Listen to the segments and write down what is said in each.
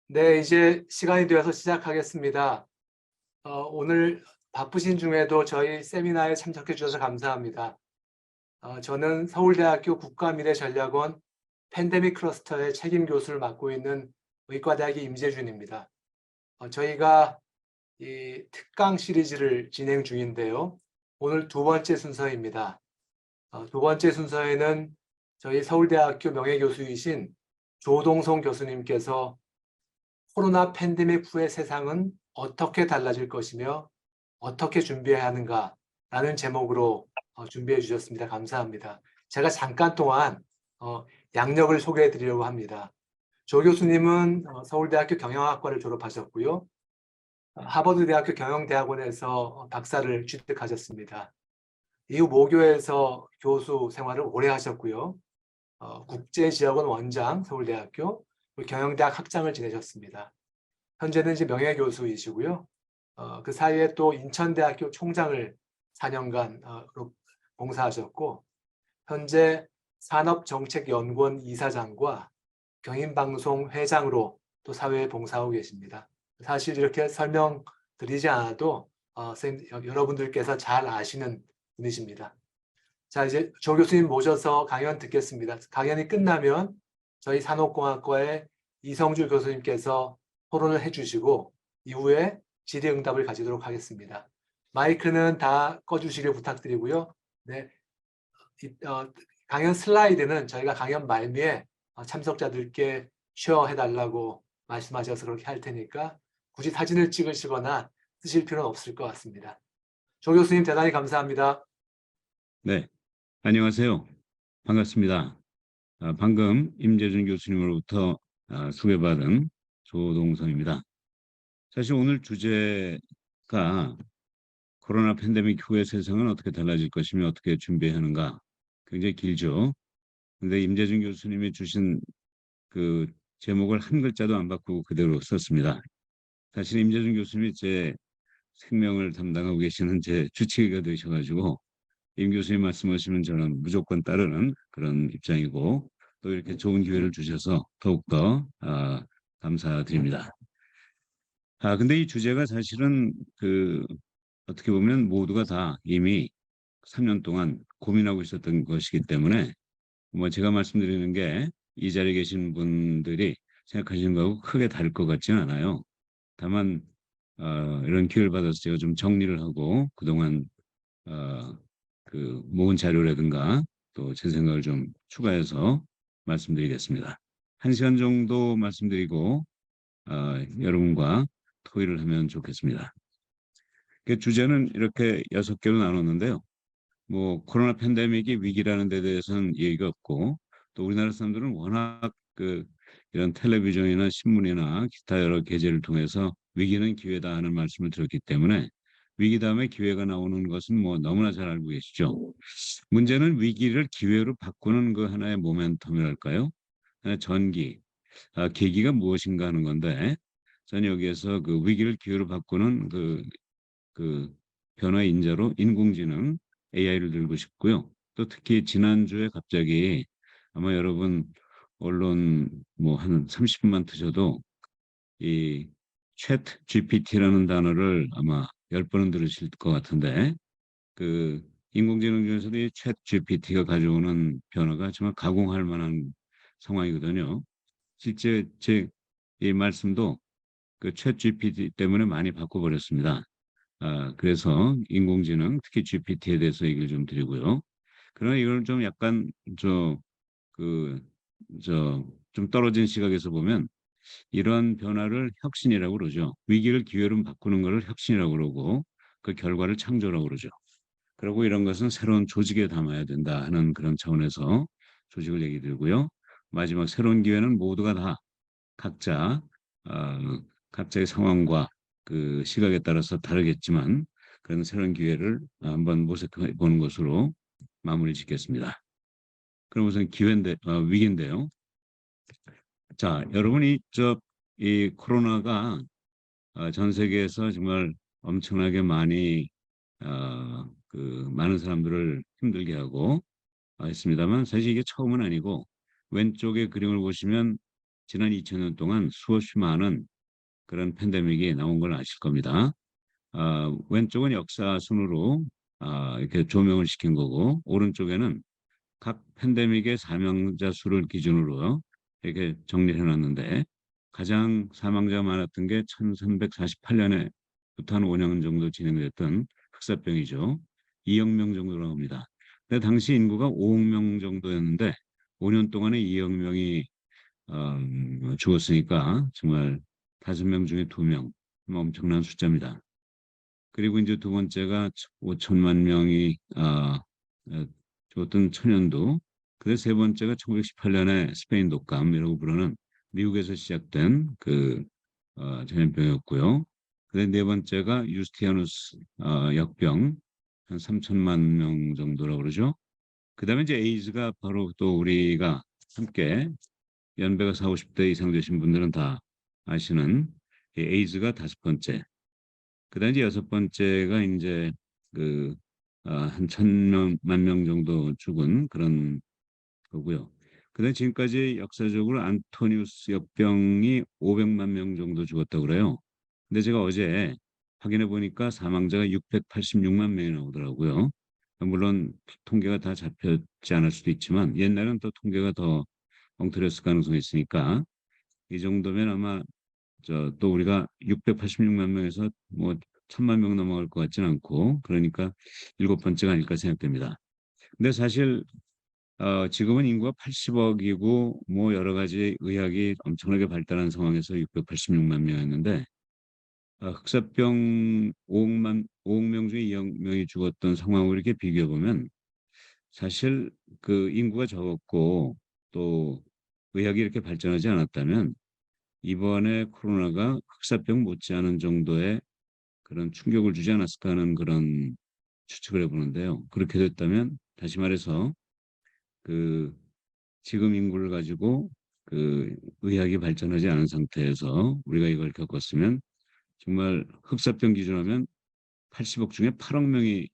네, 이제 시간이 되어서 시작하겠습니다. 오늘 바쁘신 중에도 저희 세미나에 참석해 주셔서 감사합니다. 저는 서울대학교 국가미래전략원 팬데믹 클러스터의 책임 교수를 맡고 있는 의과대학의 임재준입니다. 저희가 이 특강 시리즈를 진행 중인데요. 오늘 두 번째 순서입니다. 두 번째 순서에는 저희 서울대학교 명예교수이신 조동성 교수님께서 코로나 팬데믹 후의 세상은 어떻게 달라질 것이며 어떻게 준비해야 하는가라는 제목으로 준비해 주셨습니다. 감사합니다. 제가 잠깐 동안 양력을 소개해 드리려고 합니다. 조 교수님은 서울대학교 경영학과를 졸업하셨고요. 하버드대학교 경영대학원에서 박사를 취득하셨습니다. 이후 모교에서 교수 생활을 오래 하셨고요. 국제지역원 원장 서울대학교, 경영대학 학장을 지내셨습니다. 현재는 이제 명예교수이시고요. 그 사이에 또 인천대학교 총장을 4년간 봉사하셨고, 현재 산업정책연구원 이사장과 경인방송 회장으로 또 사회에 봉사하고 계십니다. 사실 이렇게 설명드리지 않아도 여러분들께서 잘 아시는 분이십니다. 자, 이제 조 교수님 모셔서 강연 듣겠습니다. 강연이 끝나면 저희 산업공학과의 이성주 교수님께서 토론을 해주시고 이후에 질의응답을 가지도록 하겠습니다. 마이크는 다 꺼주시길 부탁드리고요. 네, 강연 슬라이드는 저희가 강연 말미에 참석자들께 쉐어해달라고 말씀하셔서 그렇게 할 테니까 굳이 사진을 찍으시거나 쓰실 필요는 없을 것 같습니다. 조 교수님 대단히 감사합니다. 네, 안녕하세요. 반갑습니다. 방금 임재준 교수님으로부터 소개받은 조동성입니다. 사실 오늘 주제가 코로나 팬데믹 후의 세상은 어떻게 달라질 것이며 어떻게 준비해야 하는가 굉장히 길죠. 근데 임재준 교수님이 주신 그 제목을 한 글자도 안 바꾸고 그대로 썼습니다. 사실 임재준 교수님이 제 생명을 담당하고 계시는 제 주치의가 되셔가지고 임 교수님 말씀하시면 저는 무조건 따르는 그런 입장이고 또 이렇게 좋은 기회를 주셔서 더욱더 감사드립니다. 근데 이 주제가 사실은 어떻게 보면 모두가 다 이미 3년 동안 고민하고 있었던 것이기 때문에 뭐 제가 말씀드리는 게 이 자리에 계신 분들이 생각하시는 거하고 크게 다를 것 같지는 않아요. 다만 이런 기회를 받아서 제가 좀 정리를 하고 그동안 어, 모은 자료라든가 또 제 생각을 좀 추가해서 말씀드리겠습니다. 1시간 정도 말씀드리고 여러분과 토의를 하면 좋겠습니다. 그 주제는 이렇게 6개로 나눴는데요. 뭐 코로나 팬데믹이 위기라는 데 대해서는 얘기가 없고 또 우리나라 사람들은 워낙 이런 텔레비전이나 신문이나 기타 여러 계제를 통해서 위기는 기회다 하는 말씀을 들었기 때문에 위기 다음에 기회가 나오는 것은 뭐 너무나 잘 알고 계시죠. 문제는 위기를 기회로 바꾸는 그 하나의 모멘텀이랄까요? 하나의 전기, 계기가 무엇인가 하는 건데 저는 여기에서 그 위기를 기회로 바꾸는 그 변화의 인자로 인공지능 AI를 들고 싶고요. 또 특히 지난주에 갑자기 아마 여러분 언론 뭐 한 30분만 트셔도 이 챗 GPT라는 단어를 아마 10번은 들으실 것 같은데 그 인공지능 중에서도 이 챗 GPT가 가져오는 변화가 정말 가공할 만한 상황이거든요. 실제 제 이 말씀도 그 챗 GPT 때문에 많이 바꿔버렸습니다. 그래서 인공지능, 특히 GPT에 대해서 얘기를 좀 드리고요. 그러나 이걸 좀 약간 그, 좀 떨어진 시각에서 보면 이런 변화를 혁신이라고 그러죠. 위기를 기회로 바꾸는 것을 혁신이라고 그러고 그 결과를 창조라고 그러죠. 그리고 이런 것은 새로운 조직에 담아야 된다 하는 그런 차원에서 조직을 얘기 드리고요. 마지막 새로운 기회는 모두가 다 각자 어, 각자의 상황과 그 시각에 따라서 다르겠지만 그런 새로운 기회를 한번 모색해 보는 것으로 마무리 짓겠습니다. 그럼 우선 위기인데요. 자, 여러분이 이 코로나가 전 세계에서 정말 엄청나게 많은 사람들을 힘들게 하고 있습니다만 사실 이게 처음은 아니고 왼쪽의 그림을 보시면 지난 2000년 동안 수없이 많은 그런 팬데믹이 나온 걸 아실 겁니다. 왼쪽은 역사 순으로 이렇게 조명을 시킨 거고, 오른쪽에는 각 팬데믹의 사망자 수를 기준으로 이렇게 정리를 해놨는데, 가장 사망자가 많았던 게 1348년에부터 한 5년 정도 진행됐던 흑사병이죠. 2억 명 정도라고 합니다. 근데 당시 인구가 5억 명 정도였는데 5년 동안에 2억 명이 죽었으니까 정말 5명 중에 2명, 엄청난 숫자입니다. 그리고 이제 두 번째가 5천만 명이 죽었던 천연두. 그래서 세 번째가 1918년에 스페인 독감이라고 부르는 미국에서 시작된 그 전염병이었고요. 그다음 네 번째가 유스티아누스 역병 한 3천만 명 정도라고 그러죠. 그다음에 이제 에이즈가 바로 또 우리가 함께 연배가 40, 50대 이상 되신 분들은 다 아시는 이 에이즈가 다섯 번째. 그다음에 이제 여섯 번째가 이제 한 1,000만 명 정도 죽은 그런 거고요. 그다음에 지금까지 역사적으로 안토니우스 역병이 500만 명 정도 죽었다고 그래요. 근데 제가 어제 확인해 보니까 사망자가 686만 명이 나오더라고요. 물론 통계가 다 잡혔지 않을 수도 있지만 옛날은 또 통계가 더 엉터렸을 가능성이 있으니까 이 정도면 아마 또 우리가 686만 명에서 뭐 1,000만 명 넘어갈 것 같지는 않고 그러니까 일곱 번째가 아닐까 생각됩니다. 근데 사실 지금은 인구가 80억이고 뭐 여러 가지 의학이 엄청나게 발달한 상황에서 686만 명이었는데 흑사병 5억 명 중에 2억 명이 죽었던 상황을 이렇게 비교해 보면 사실 그 인구가 적었고 또 의학이 이렇게 발전하지 않았다면 이번에 코로나가 흑사병 못지않은 정도의 그런 충격을 주지 않았을까 하는 그런 추측을 해보는데요. 그렇게 됐다면 다시 말해서 그 지금 인구를 가지고 그 의학이 발전하지 않은 상태에서 우리가 이걸 겪었으면 정말 흑사병 기준하면 80억 중에 8억 명이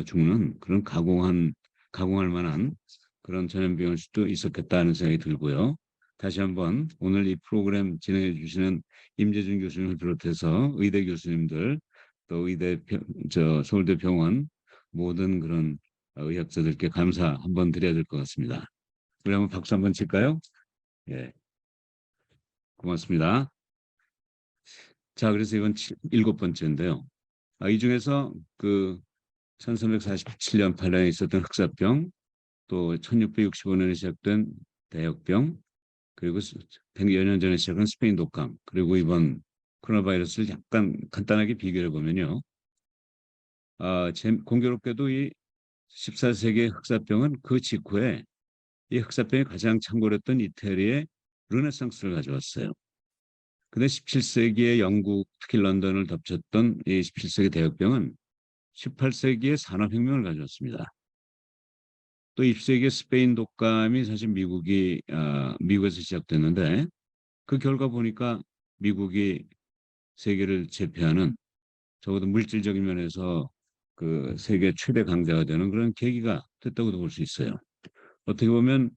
죽는 그런 가공할 만한 그런 전염병일 수도 있었겠다는 생각이 들고요. 다시 한번 오늘 이 프로그램 진행해 주시는 임재준 교수님을 비롯해서 의대 교수님들 또 서울대 병원 모든 그런 의학자들께 감사 한번 드려야 될 것 같습니다. 우리 한번 박수 한번 칠까요? 예, 고맙습니다. 자, 그래서 이건 일곱 번째인데요. 이 중에서 그 1347년 8년에 있었던 흑사병, 또 1665년에 시작된 대역병, 그리고 100여 년 전에 시작한 스페인 독감, 그리고 이번 코로나 바이러스를 약간 간단하게 비교해 보면요. 공교롭게도 이 14세기의 흑사병은 그 직후에 이 흑사병이 가장 창궐했던 이태리의 르네상스를 가져왔어요. 근데 17세기의 영국, 특히 런던을 덮쳤던 이 17세기 대역병은 18세기의 산업혁명을 가져왔습니다. 또 20세기의 스페인 독감이 사실 미국에서 시작됐는데 그 결과 보니까 미국이 세계를 제패하는 적어도 물질적인 면에서 그 세계 최대 강자가 되는 그런 계기가 됐다고도 볼 수 있어요. 어떻게 보면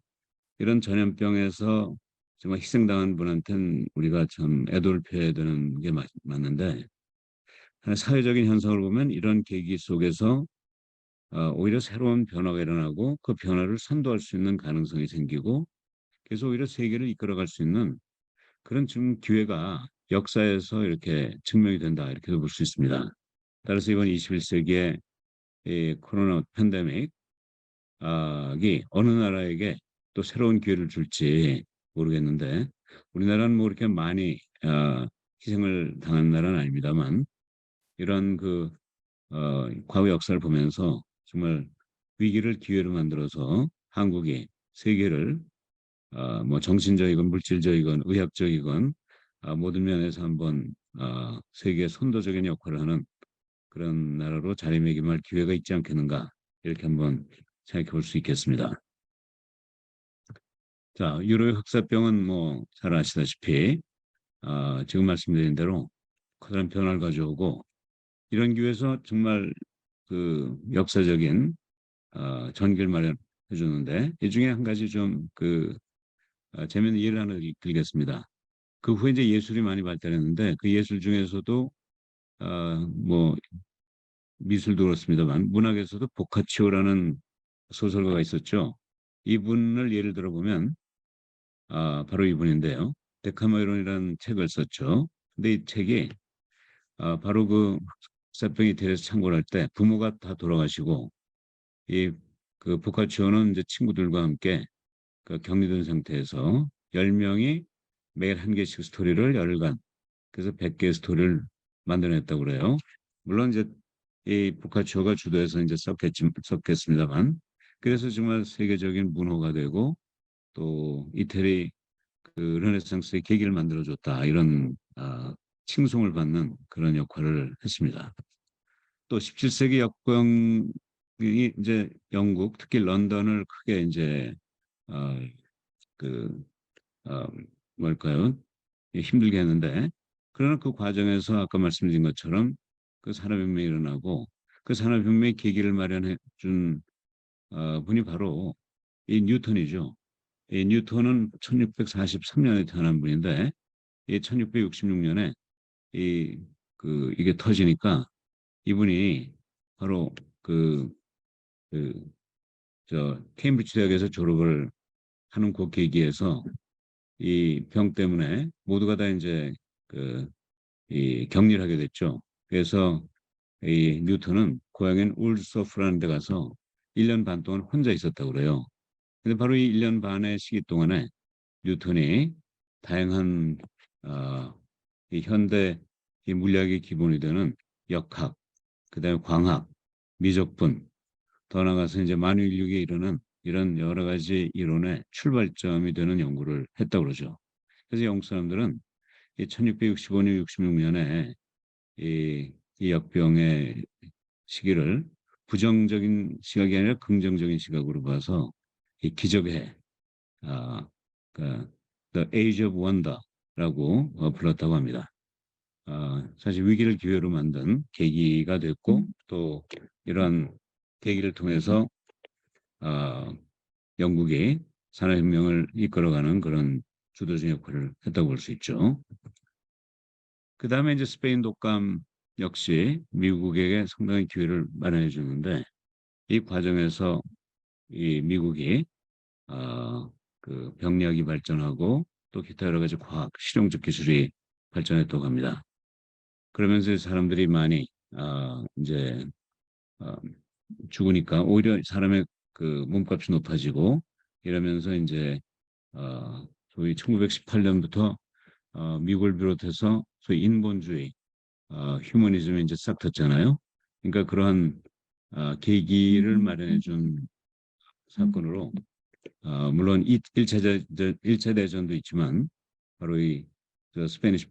이런 전염병에서 정말 희생당한 분한테는 우리가 참 애도를 표해야 되는 게 맞는데 사회적인 현상을 보면 이런 계기 속에서 오히려 새로운 변화가 일어나고 그 변화를 선도할 수 있는 가능성이 생기고 그래서 오히려 세계를 이끌어갈 수 있는 그런 지금 기회가 역사에서 이렇게 증명이 된다 이렇게 볼 수 있습니다. 따라서 이번 21세기의 이 코로나 팬데믹이 어느 나라에게 또 새로운 기회를 줄지 모르겠는데 우리나라는 뭐 이렇게 많이 희생을 당한 나라는 아닙니다만 이런 과거 역사를 보면서 정말 위기를 기회로 만들어서 한국이 세계를 뭐 정신적이건 물질적이건 의학적이건 모든 면에서 한번 세계 선도적인 역할을 하는 그런 나라로 자리매김할 기회가 있지 않겠는가 이렇게 한번 생각해 볼 수 있겠습니다. 자, 유로의 흑사병은 뭐 잘 아시다시피 지금 말씀드린 대로 커다란 변화를 가져오고 이런 기회에서 정말 그 역사적인 전기를 마련해 주는데 이 중에 한 가지 좀 재미있는 예를 하나 들겠습니다. 그 후에 이제 예술이 많이 발달했는데 그 예술 중에서도 뭐 미술도 그렇습니다만 문학에서도 보카치오라는 소설가가 있었죠. 이분을 예를 들어보면 바로 이분인데요. 데카메론이라는 책을 썼죠. 근데 이 책이 바로 그 흑사병이 들에서 창궐 할 때 부모가 다 돌아가시고 이 그 보카치오는 이제 친구들과 함께 그 격리된 상태에서 10명이 매일 한 개씩 스토리를 열흘간 그래서 100개의 스토리를 만들어냈다고 그래요. 물론 이제 이 보카치오가 주도해서 이제 썼겠습니다만 그래서 정말 세계적인 문호가 되고 또 이태리 그 르네상스의 계기를 만들어줬다 이런 칭송을 받는 그런 역할을 했습니다. 또 17세기 역병이 이제 영국 특히 런던을 크게 이제 어, 그 어, 뭘까요? 힘들게 했는데 그러나 그 과정에서 아까 말씀드린 것처럼 그 산업혁명이 일어나고 그 산업혁명의 계기를 마련해 준 분이 바로 이 뉴턴이죠. 이 뉴턴은 1643년에 태어난 분인데 이 1666년에 이게 터지니까 이분이 바로 그 케임브리지 대학에서 졸업을 하는 그 계기에서 이 병 때문에 모두가 다 이제 이 격리를 하게 됐죠. 그래서 이 뉴턴은 고향인 울서프라는 데 가서 1년 반 동안 혼자 있었다고 그래요. 근데 바로 이 1년 반의 시기 동안에 뉴턴이 다양한 이 현대 이 물리학의 기본이 되는 역학, 그다음에 광학, 미적분, 더 나아가서 이제 만유인력에 이르는 이런 여러 가지 이론의 출발점이 되는 연구를 했다고 그러죠. 그래서 영국 사람들은 이 1665년, 66년에 이 역병의 시기를 부정적인 시각이 아니라 긍정적인 시각으로 봐서 이 기적의 아, 그 The Age of Wonder라고 불렀다고 합니다. 사실 위기를 기회로 만든 계기가 됐고 또 이런 계기를 통해서 영국이 산업혁명을 이끌어가는 그런 주도적 역할을 했다고 볼 수 있죠. 그 다음에 이제 스페인 독감 역시 미국에게 상당히 기회를 마련해 주는데 이 과정에서 이 미국이 그 병력이 발전하고 또 기타 여러 가지 과학, 실용적 기술이 발전했다고 합니다. 그러면서 사람들이 많이 이제 죽으니까 오히려 사람의 그 몸값이 높아지고 이러면서 이제 소위 1918년부터 미국을 비롯해서 소위 인본주의, 휴머니즘이 이제 싹 텄잖아요. 그러니까 그러한 계기를 마련해 준 사건으로 물론 1차 대전도 있지만 바로 저 스페니쉬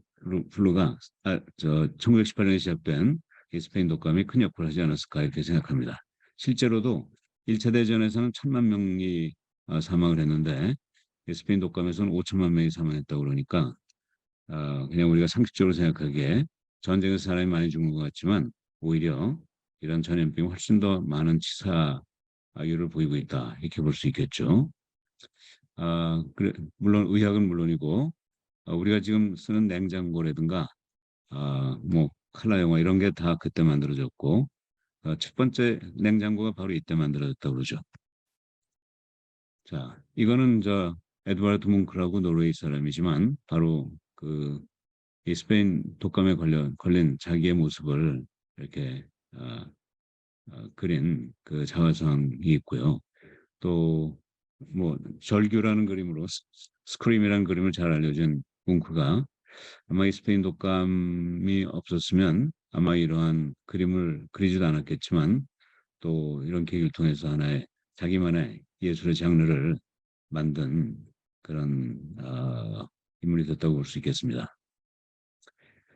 플루가 1918년에 시작된 이 스페인 독감이 큰 역할을 하지 않았을까 이렇게 생각합니다. 실제로도 1차 대전에서는 1,000만 명이 사망을 했는데 스페인 독감에서는 5천만 명이 사망했다고 그러니까 그냥 우리가 상식적으로 생각하기에 전쟁에서 사람이 많이 죽는 것 같지만 오히려 이런 전염병이 훨씬 더 많은 치사율을 보이고 있다 이렇게 볼 수 있겠죠. 그래, 물론 의학은 물론이고 우리가 지금 쓰는 냉장고라든가 뭐 칼라 영화 이런 게 다 그때 만들어졌고 첫 번째 냉장고가 바로 이때 만들어졌다고 그러죠. 자, 이거는 에드와르드 뭉크라고 노르웨이 사람이지만 바로 이 스페인 독감에 걸린 자기의 모습을 이렇게 그린 그 자화상이 있고요. 또 뭐 절규라는 그림으로 스크림이라는 그림을 잘 알려진 뭉크가 아마 이 스페인 독감이 없었으면 아마 이러한 그림을 그리지도 않았겠지만 또 이런 계기를 통해서 하나의 자기만의 예술의 장르를 만든 그런 인물이 됐다고 볼 수 있겠습니다.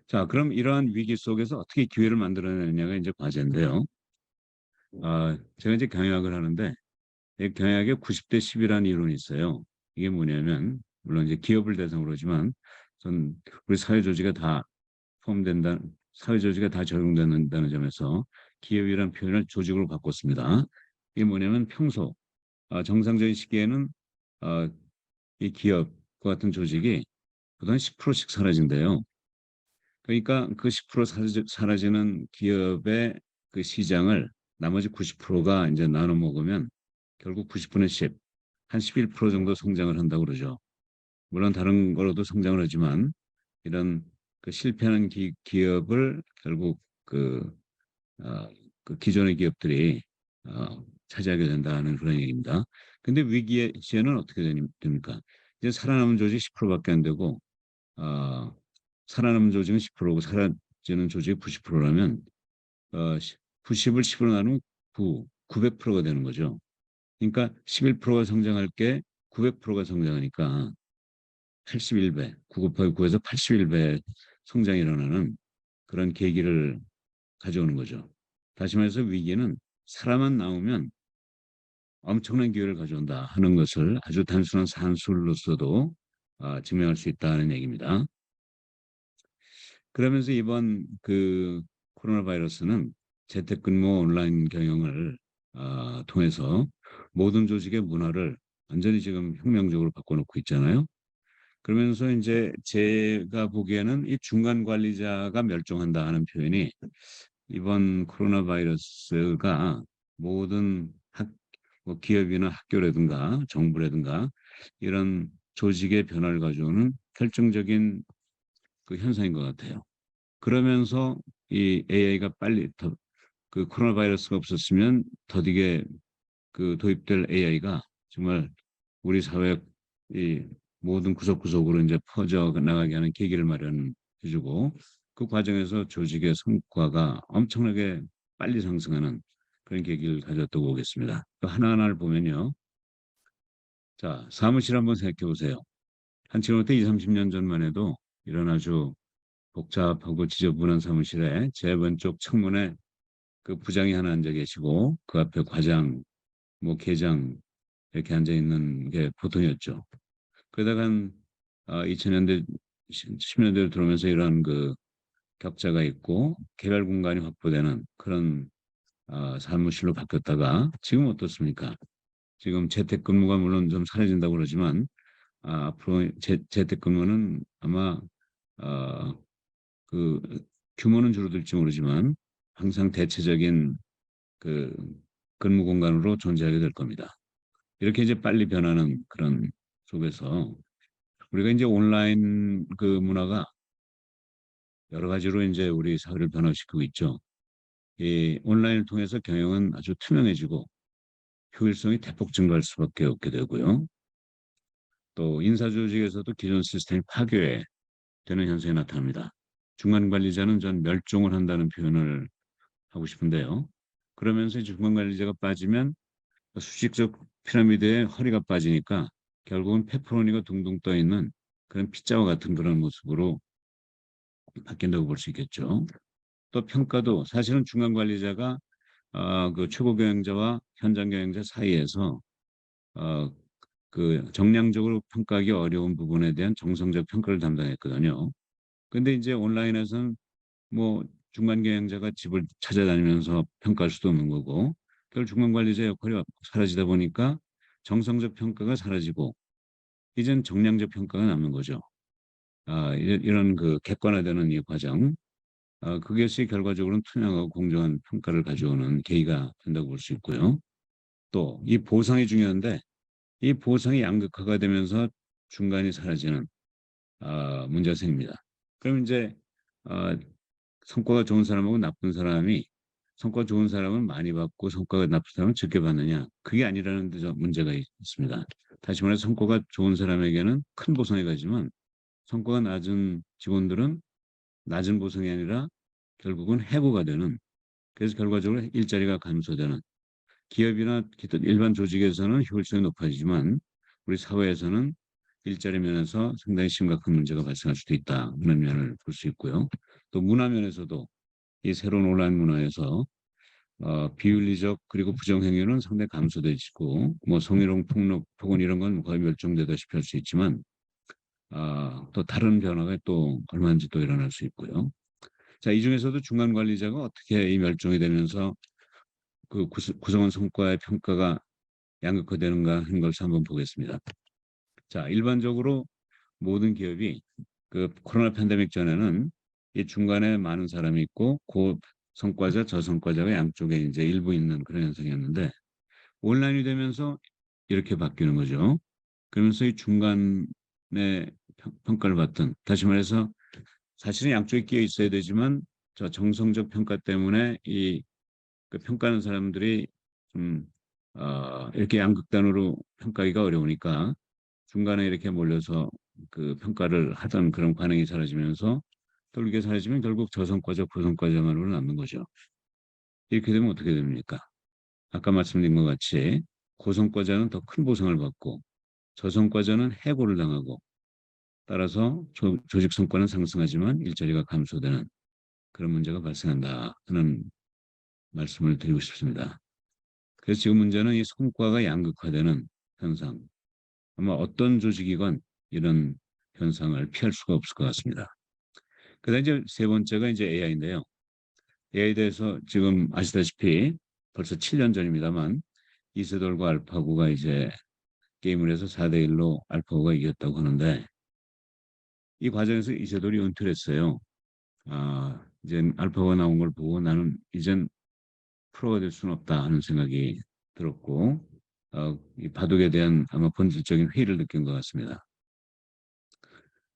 자, 그럼 이러한 위기 속에서 어떻게 기회를 만들어내느냐가 이제 과제인데요. 제가 이제 경영학을 하는데 이 경영학에 90대 10이라는 이론이 있어요. 이게 뭐냐면 물론 이제 기업을 대상으로 하지만 전 우리 사회 조직에 다 포함된다, 사회 조직에 다 적용된다는 점에서 기업이라는 표현을 조직으로 바꿨습니다. 이게 뭐냐면 평소 정상적인 시기에는 어, 이 기업과 같은 조직이 보통 10%씩 사라진대요. 그러니까 그 10% 사라지는 기업의 그 시장을 나머지 90%가 이제 나눠 먹으면 결국 90분의 10, 한 11% 정도 성장을 한다고 그러죠. 물론 다른 거로도 성장을 하지만 이런 그 실패하는 기업을 결국 어, 그 기존의 기업들이 차지하게 된다는 그런 얘기입니다. 근데 위기의 시에는 어떻게 됩니까? 이제 살아남은 조직 10%밖에 안 되고 어, 살아남은 조직은 10%고 사라지는 조직이 90%라면 90을 10으로 나누면 900%가 되는 거죠. 그러니까 11%가 성장할 게 900%가 성장하니까 81배, 9 곱하기 9에서 81배 성장이 일어나는 그런 계기를 가져오는 거죠. 다시 말해서 위기는 사람만 나오면 엄청난 기회를 가져온다 하는 것을 아주 단순한 산술로서도 증명할 수 있다는 얘기입니다. 그러면서 이번 그 코로나 바이러스는 재택근무 온라인 경영을 통해서 모든 조직의 문화를 완전히 지금 혁명적으로 바꿔놓고 있잖아요. 그러면서 이제 제가 보기에는 이 중간 관리자가 멸종한다 하는 표현이 이번 코로나 바이러스가 모든 뭐 기업이나 학교라든가 정부라든가 이런 조직의 변화를 가져오는 결정적인 그 현상인 것 같아요. 그러면서 이 AI가 빨리 그 코로나 바이러스가 없었으면 더디게 그 도입될 AI가 정말 우리 사회 이 모든 구석구석으로 이제 퍼져 나가게 하는 계기를 마련해주고 그 과정에서 조직의 성과가 엄청나게 빨리 상승하는 그런 계기를 가졌다고 보겠습니다. 하나하나를 보면요. 자, 사무실 한번 생각해 보세요. 한 지금부터 20, 30년 전만 해도 이런 아주 복잡하고 지저분한 사무실에 제 왼쪽 창문에 그 부장이 하나 앉아 계시고 그 앞에 과장, 뭐 계장 이렇게 앉아 있는 게 보통이었죠. 그러다가 한 2000년대, 10년대로 들어오면서 이런 그 격자가 있고 개별 공간이 확보되는 그런 사무실로 바뀌었다가 지금 어떻습니까? 지금 재택근무가 물론 좀 사라진다고 그러지만 앞으로 재택근무는 아마 어, 그 규모는 줄어들지 모르지만 항상 대체적인 그 근무 공간으로 존재하게 될 겁니다. 이렇게 이제 빨리 변하는 그런 속에서 우리가 이제 온라인 그 문화가 여러 가지로 이제 우리 사회를 변화시키고 있죠. 이 온라인을 통해서 경영은 아주 투명해지고 효율성이 대폭 증가할 수밖에 없게 되고요. 또 인사조직에서도 기존 시스템이 파괴되는 현상이 나타납니다. 중간 관리자는 전 멸종을 한다는 표현을 하고 싶은데요. 그러면서 중간 관리자가 빠지면 수직적 피라미드에 허리가 빠지니까 결국은 페퍼로니가 둥둥 떠 있는 그런 피자와 같은 그런 모습으로 바뀐다고 볼 수 있겠죠. 또 평가도 사실은 중간 관리자가 그 최고 경영자와 현장 경영자 사이에서 어, 그 정량적으로 평가하기 어려운 부분에 대한 정성적 평가를 담당했거든요. 근데 이제 온라인에서는 뭐 중간 경영자가 집을 찾아다니면서 평가할 수도 없는 거고 결국 중간 관리자 역할이 사라지다 보니까 정성적 평가가 사라지고 이젠 정량적 평가가 남는 거죠. 이런 그 객관화되는 이 과정, 그것이 결과적으로는 투명하고 공정한 평가를 가져오는 계기가 된다고 볼 수 있고요. 또 이 보상이 중요한데 이 보상이 양극화가 되면서 중간이 사라지는 문제가 생깁니다. 그럼 이제 어, 성과가 좋은 사람하고 나쁜 사람이 성과 좋은 사람은 많이 받고 성과가 나쁜 사람은 적게 받느냐? 그게 아니라는 데 문제가 있습니다. 다시 말해서 성과가 좋은 사람에게는 큰 보상이 가지만 성과가 낮은 직원들은 낮은 보상이 아니라 결국은 해고가 되는 그래서 결과적으로 일자리가 감소되는 기업이나 일반 조직에서는 효율성이 높아지지만 우리 사회에서는 일자리 면에서 상당히 심각한 문제가 발생할 수도 있다 하는 면을 볼 수 있고요. 또 문화 면에서도 이 새로운 온라인 문화에서 비윤리적 그리고 부정행위는 상당히 감소되고 뭐 성희롱, 폭력, 폭언 이런 건 거의 멸종되다시피 할 수 있지만 또 다른 변화가 또 얼마든지 또 일어날 수 있고요. 자, 이 중에서도 중간 관리자가 어떻게 이 멸종이 되면서 그 구성원 성과의 평가가 양극화되는가 하는 것을 한번 보겠습니다. 자, 일반적으로 모든 기업이 그 코로나 팬데믹 전에는 이 중간에 많은 사람이 있고 고성과자, 저성과자가 양쪽에 이제 일부 있는 그런 현상이었는데 온라인이 되면서 이렇게 바뀌는 거죠. 그러면서 이 중간에 평가를 받던, 다시 말해서 사실은 양쪽에 끼어 있어야 되지만 저 정성적 평가 때문에 이 그 평가하는 사람들이 좀 이렇게 양극단으로 평가하기가 어려우니까 중간에 이렇게 몰려서 그 평가를 하던 그런 관행이 사라지면서 또 이게 사라지면 결국 저성과자, 고성과자만으로 남는 거죠. 이렇게 되면 어떻게 됩니까? 아까 말씀드린 것 같이 고성과자는 더 큰 보상을 받고 저성과자는 해고를 당하고 따라서 조직 성과는 상승하지만 일자리가 감소되는 그런 문제가 발생한다 하는 말씀을 드리고 싶습니다. 그래서 지금 문제는 이 성과가 양극화되는 현상. 아마 어떤 조직이건 이런 현상을 피할 수가 없을 것 같습니다. 그다음 이제 세 번째가 이제 AI인데요. AI에 대해서 지금 아시다시피 벌써 7년 전입니다만 이세돌과 알파고가 이제 게임을 해서 4대1로 알파고가 이겼다고 하는데 이 과정에서 이세돌이 은퇴를 했어요. 이제 알파고가 나온 걸 보고 나는 이젠 프로가 될 수는 없다 하는 생각이 들었고 이 바둑에 대한 아마 본질적인 회의를 느낀 것 같습니다.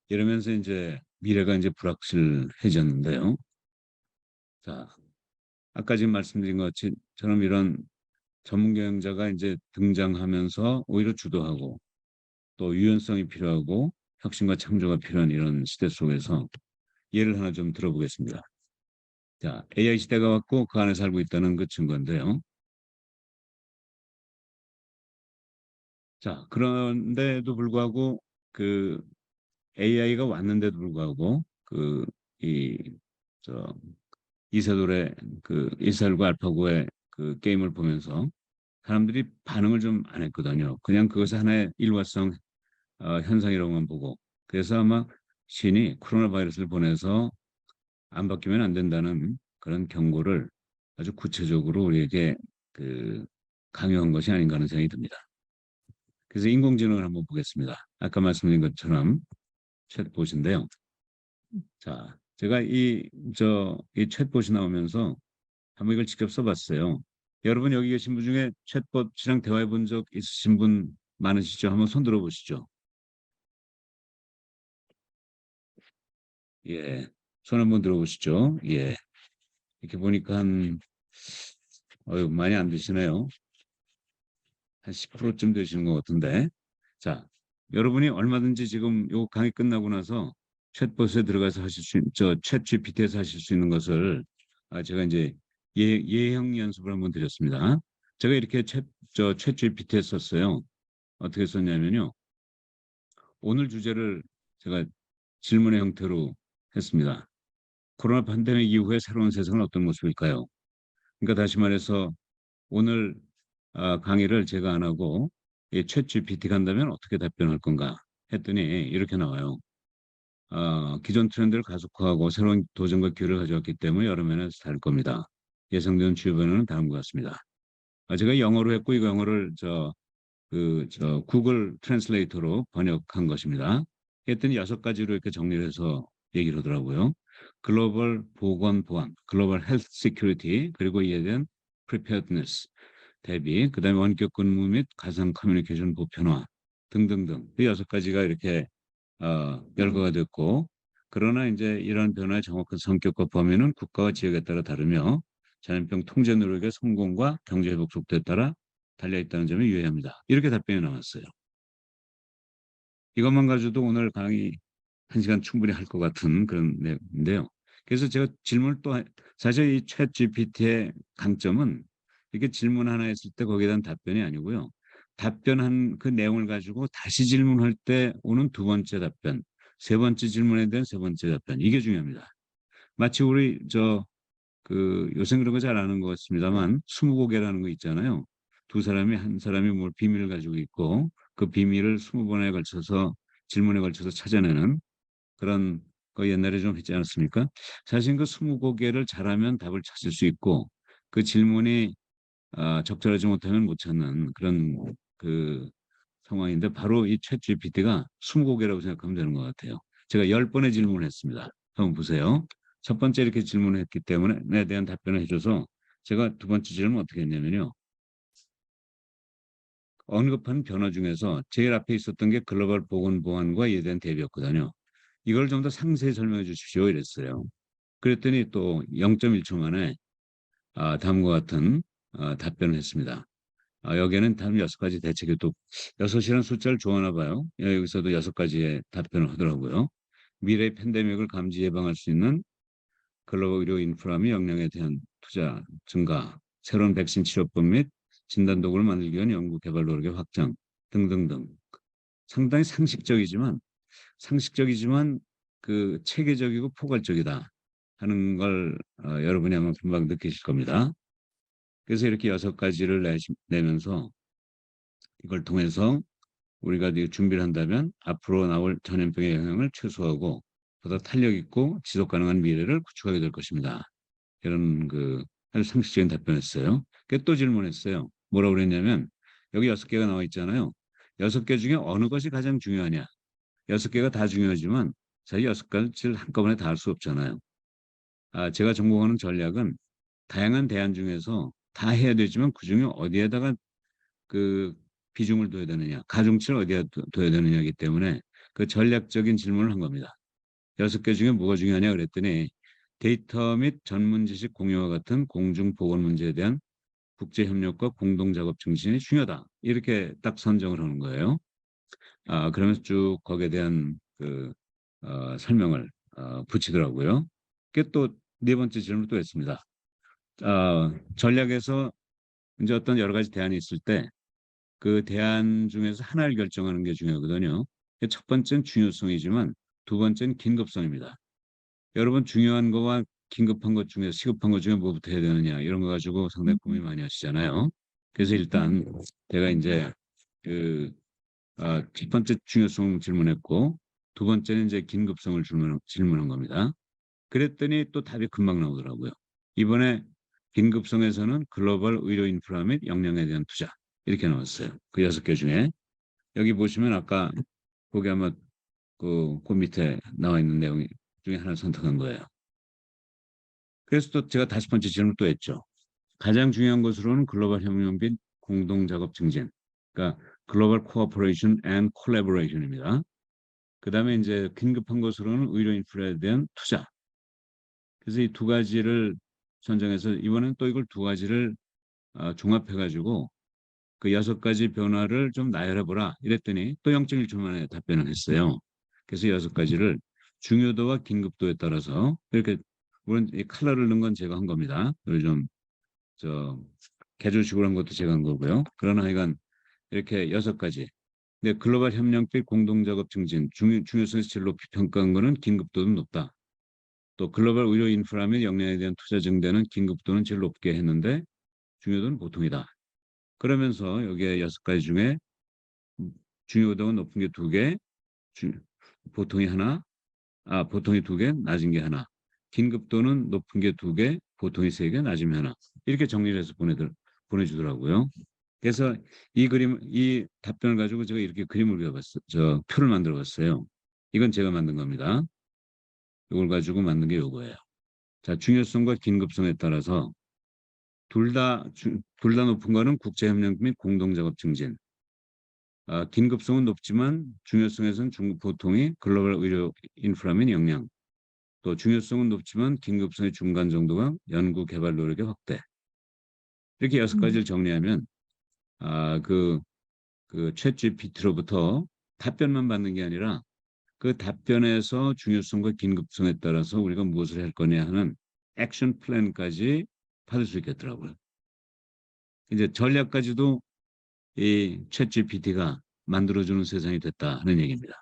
이러면서 이제 미래가 이제 불확실해졌는데요. 자, 아까 지금 말씀드린 것 같이 저는 이런 전문 경영자가 이제 등장하면서 오히려 주도하고 또 유연성이 필요하고 혁신과 창조가 필요한 이런 시대 속에서 예를 하나 좀 들어보겠습니다. 자, AI 시대가 왔고 그 안에 살고 있다는 그 증거인데요. 자, 그런데도 불구하고 그 AI가 왔는데도 불구하고 그 이 저 이세돌의 그 이세돌과 알파고의 그 게임을 보면서 사람들이 반응을 좀 안 했거든요. 그냥 그것을 하나의 일과성 현상이라고만 보고 그래서 아마 신이 코로나 바이러스를 보내서 안 바뀌면 안 된다는 그런 경고를 아주 구체적으로 우리에게 그 강요한 것이 아닌가 하는 생각이 듭니다. 그래서 인공지능을 한번 보겠습니다. 아까 말씀드린 것처럼 챗봇인데요. 자, 제가 이 챗봇이 나오면서 한번 이걸 직접 써봤어요. 여러분 여기 계신 분 중에 챗봇이랑 대화해 본 적 있으신 분 많으시죠? 한번 손 들어보시죠. 예, 손 한번 들어보시죠. 예, 이렇게 보니까 많이 안 되시네요. 한 10%쯤 되시는 것 같은데. 자, 여러분이 얼마든지 지금 요 강의 끝나고 나서 챗봇에 들어가서 하실 수 있는, 챗 GPT에서 하실 수 있는 것을 제가 이제 예형 연습을 한번 드렸습니다. 제가 이렇게 챗 GPT에 썼어요. 어떻게 썼냐면요. 오늘 주제를 제가 질문의 형태로 했습니다. 코로나 팬데믹 이후에 새로운 세상은 어떤 모습일까요? 그러니까 다시 말해서 오늘 강의를 제가 안 하고 챗 GPT 간다면 어떻게 답변할 건가 했더니 이렇게 나와요. 기존 트렌드를 가속화하고 새로운 도전과 기회를 가져왔기 때문에 여러 면에서 다를 겁니다. 예상되는 주요 변화는 다음과 같습니다. 제가 영어로 했고 이거 영어를 구글 트랜슬레이터로 번역한 것입니다. 했더니 6가지로 이렇게 정리를 해서 얘기를 하더라고요. 글로벌 보건 보안, 글로벌 헬스 시큐리티, 그리고 이에 대한 preparedness, 대비, 그다음에 원격 근무 및 가상 커뮤니케이션 보편화 등등등. 이 6가지가 이렇게 열거가 됐고, 그러나 이제 이러한 변화의 정확한 성격과 범위는 국가와 지역에 따라 다르며 전염병 통제 노력의 성공과 경제 회복 속도에 따라 달려 있다는 점에 유의합니다. 이렇게 답변이 나왔어요. 이것만 가지고도 오늘 강의 1시간 충분히 할 것 같은 그런 내용인데요. 그래서 제가 질문을 사실 이 챗 GPT의 강점은 이렇게 질문 하나 했을 때 거기에 대한 답변이 아니고요. 답변한 그 내용을 가지고 다시 질문할 때 오는 두 번째 답변, 세 번째 질문에 대한 세 번째 답변, 이게 중요합니다. 마치 우리 요새 그런 거 잘 아는 것 같습니다만 스무고개라는 거 있잖아요. 한 사람이 뭘 비밀을 가지고 있고 그 비밀을 20번에 걸쳐서 질문에 걸쳐서 찾아내는 그런 거 옛날에 좀 했지 않았습니까? 사실 그 20개를 잘하면 답을 찾을 수 있고 그 질문이 적절하지 못하면 못 찾는 그런 그 상황인데 바로 이 챗 GPT가 20개라고 생각하면 되는 것 같아요. 제가 10번의 질문을 했습니다. 한번 보세요. 첫 번째 이렇게 질문을 했기 때문에 에 대한 답변을 해줘서 제가 두 번째 질문은 어떻게 했냐면요. 언급한 변화 중에서 제일 앞에 있었던 게 글로벌 보건 보안과 이에 대한 대비였거든요. 이걸 좀 더 상세히 설명해 주십시오 이랬어요. 그랬더니 또 0.1초 만에 다음과 같은 답변을 했습니다. 여기에는 다음 6가지 대책이 또 6이라는 숫자를 좋아하나 봐요. 여기서도 6가지의 답변을 하더라고요. 미래 팬데믹을 감지 예방할 수 있는 글로벌 의료 인프라 및 역량에 대한 투자 증가, 새로운 백신 치료법 및 진단 도구를 만들기 위한 연구 개발 노력의 확장 등등등. 상당히 상식적이지만 그 체계적이고 포괄적이다 하는 걸 여러분이 아마 금방 느끼실 겁니다. 그래서 이렇게 6가지를 내면서 이걸 통해서 우리가 준비를 한다면 앞으로 나올 전염병의 영향을 최소화하고 보다 탄력 있고 지속 가능한 미래를 구축하게 될 것입니다. 이런 아주 상식적인 답변했어요. 또 질문했어요. 뭐라고 그랬냐면 여기 6개가 나와 있잖아요. 6개 중에 어느 것이 가장 중요하냐? 6개가 다 중요하지만 저희 6가지를 한꺼번에 다 할 수 없잖아요. 제가 전공하는 전략은 다양한 대안 중에서 다 해야 되지만 그중에 어디에다가 그 비중을 둬야 되느냐, 가중치를 어디에 둬야 되느냐이기 때문에 그 전략적인 질문을 한 겁니다. 6개 중에 뭐가 중요하냐 그랬더니 데이터 및 전문 지식 공유와 같은 공중보건 문제에 대한 국제협력과 공동작업 증진이 중요하다. 이렇게 딱 선정을 하는 거예요. 그러면서 쭉 거기에 대한 설명을 붙이더라고요. 그게 또 네 번째 질문을 또 했습니다. 전략에서 이제 어떤 여러 가지 대안이 있을 때 그 대안 중에서 하나를 결정하는 게 중요하거든요. 첫 번째는 중요성이지만 두 번째는 긴급성입니다. 여러분 중요한 거와 긴급한 것 중에 시급한 것 중에 뭐부터 해야 되느냐 이런 거 가지고 상당히 고민 많이 하시잖아요. 그래서 일단 제가 이제 첫 번째 중요성 질문했고 두 번째는 이제 긴급성을 질문한 겁니다. 그랬더니 또 답이 금방 나오더라고요. 이번에 긴급성에서는 글로벌 의료 인프라 및 역량에 대한 투자 이렇게 나왔어요. 그 6개 중에 여기 보시면 아까 거기 아마 그 밑에 나와 있는 내용 중에 하나를 선택한 거예요. 그래서 또 제가 5번째 질문을 또 했죠. 가장 중요한 것으로는 글로벌 협력 및 공동 작업 증진. 그러니까 글로벌 코어포레이션 앤 콜라보레이션입니다. 그다음에 이제 긴급한 것으로는 의료 인프라에 대한 투자. 그래서 이 2가지를 선정해서 이번엔 또 이걸 2가지를 종합해가지고 그 6가지 변화를 좀 나열해보라 이랬더니 또 0.1초 만에 답변을 했어요. 그래서 6가지를 중요도와 긴급도에 따라서 이렇게 물론 이 컬러를 넣은 건 제가 한 겁니다. 그리고 개조식으로 한 것도 제가 한 거고요. 그러나 하여간 이렇게 6가지. 근데 글로벌 협력 및 공동작업 증진 중요성에서 제일 높이 평가한 거는 긴급도는 높다. 또 글로벌 의료 인프라 및 역량에 대한 투자 증대는 긴급도는 제일 높게 했는데 중요도는 보통이다. 그러면서 여기에 6가지 중에 중요도가 높은 게 2개, 보통이 하나, 보통이 2개, 낮은 게 하나. 긴급도는 높은 게 2개, 보통이 3개, 낮은 게 하나. 이렇게 정리를 해서 보내주더라고요. 그래서 이 답변을 가지고 제가 이렇게 그림을 그려봤어요. 표를 만들어 봤어요. 이건 제가 만든 겁니다. 이걸 가지고 만든 게 이거예요. 자, 중요성과 긴급성에 따라서 둘 다 높은 거는 국제협력 및 공동작업 증진. 긴급성은 높지만 중요성에서는 보통이 글로벌 의료 인프라 및 역량. 또 중요성은 높지만 긴급성의 중간 정도가 연구 개발 노력의 확대. 이렇게 6가지를 정리하면 챗 GPT로부터 답변만 받는 게 아니라 그 답변에서 중요성과 긴급성에 따라서 우리가 무엇을 할 거냐 하는 액션 플랜까지 받을 수 있겠더라고요. 이제 전략까지도 이 챗 GPT가 만들어주는 세상이 됐다 하는 얘기입니다.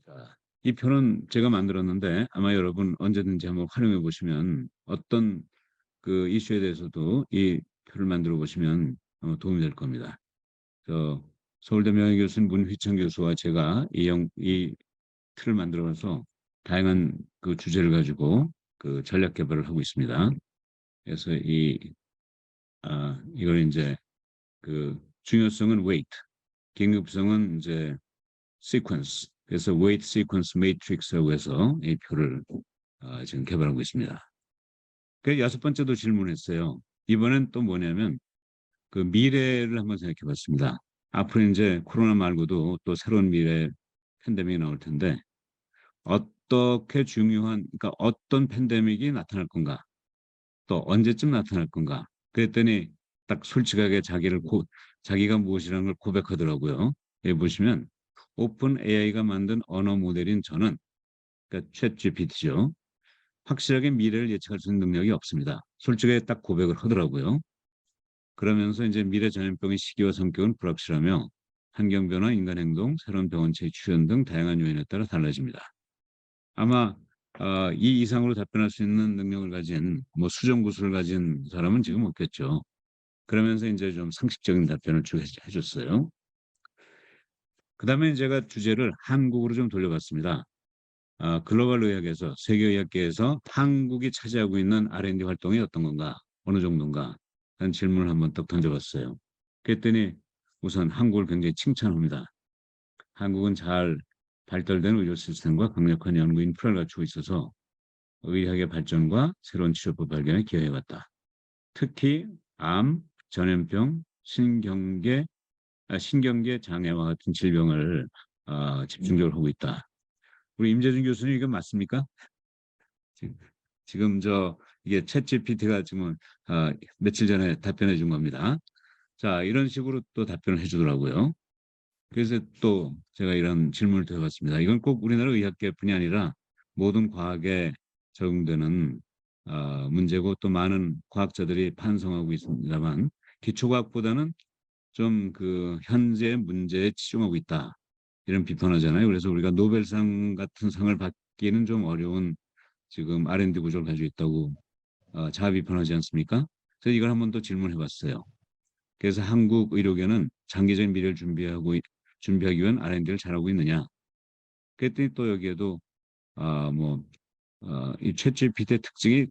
자, 이 표는 제가 만들었는데 아마 여러분 언제든지 한번 활용해 보시면 어떤 그 이슈에 대해서도 이 표를 만들어 보시면 도움이 될 겁니다. 서울대 명예교수인 문휘창 교수와 제가 이 틀을 만들어서 다양한 그 주제를 가지고 그 전략 개발을 하고 있습니다. 그래서 이걸 이제 중요성은 weight, 긴급성은 이제 sequence. 그래서 weight sequence matrix라고 해서 이 표를 지금 개발하고 있습니다. 그 여섯 번째도 질문했어요. 이번엔 또 뭐냐면 그 미래를 한번 생각해 봤습니다. 앞으로 이제 코로나 말고도 또 새로운 미래 팬데믹이 나올 텐데 어떻게 중요한, 그러니까 어떤 팬데믹이 나타날 건가? 또 언제쯤 나타날 건가? 그랬더니 딱 솔직하게 자기가 무엇이라는 걸 고백하더라고요. 여기 보시면 오픈 AI가 만든 언어 모델인 저는, 그러니까 챗 GPT죠. 확실하게 미래를 예측할 수 있는 능력이 없습니다. 솔직하게 딱 고백을 하더라고요. 그러면서 이제 미래 전염병의 시기와 성격은 불확실하며 환경 변화, 인간 행동, 새로운 병원체의 출현 등 다양한 요인에 따라 달라집니다. 아마 이 이상으로 답변할 수 있는 능력을 가진 뭐 수정구슬을 가진 사람은 지금 없겠죠. 그러면서 이제 좀 상식적인 답변을 쭉 해줬어요. 그다음에 제가 주제를 한국으로 좀 돌려봤습니다. 글로벌 의학에서, 세계의학계에서 한국이 차지하고 있는 R&D 활동이 어떤 건가, 어느 정도인가 하는 질문을 한번 딱 던져봤어요. 그랬더니 우선 한국을 굉장히 칭찬합니다. 한국은 잘 발달된 의료 시스템과 강력한 연구 인프라를 갖추고 있어서 의학의 발전과 새로운 치료법 발견에 기여해왔다. 특히 암, 전염병, 신경계 장애와 같은 질병을 집중적으로 하고 있다. 우리 임재준 교수님 이거 맞습니까? 지금 이게 챗GPT가 지금 며칠 전에 답변해 준 겁니다. 자, 이런 식으로 또 답변을 해주더라고요. 그래서 또 제가 이런 질문을 드려봤습니다. 이건 꼭 우리나라 의학계뿐이 아니라 모든 과학에 적용되는 문제고, 또 많은 과학자들이 반성하고 있습니다만 기초과학보다는 좀 그 현재 문제에 치중하고 있다, 이런 비판하잖아요. 그래서 우리가 노벨상 같은 상을 받기는 좀 어려운 지금 R&D 구조를 가지고 있다고 자아 비판하지 않습니까? 그래서 이걸 한번 더 질문해봤어요. 그래서 한국 의료계는 장기적인 미래를 준비하기 위한 R&D를 잘하고 있느냐? 그랬더니 또 여기에도 이 챗GPT의 특징이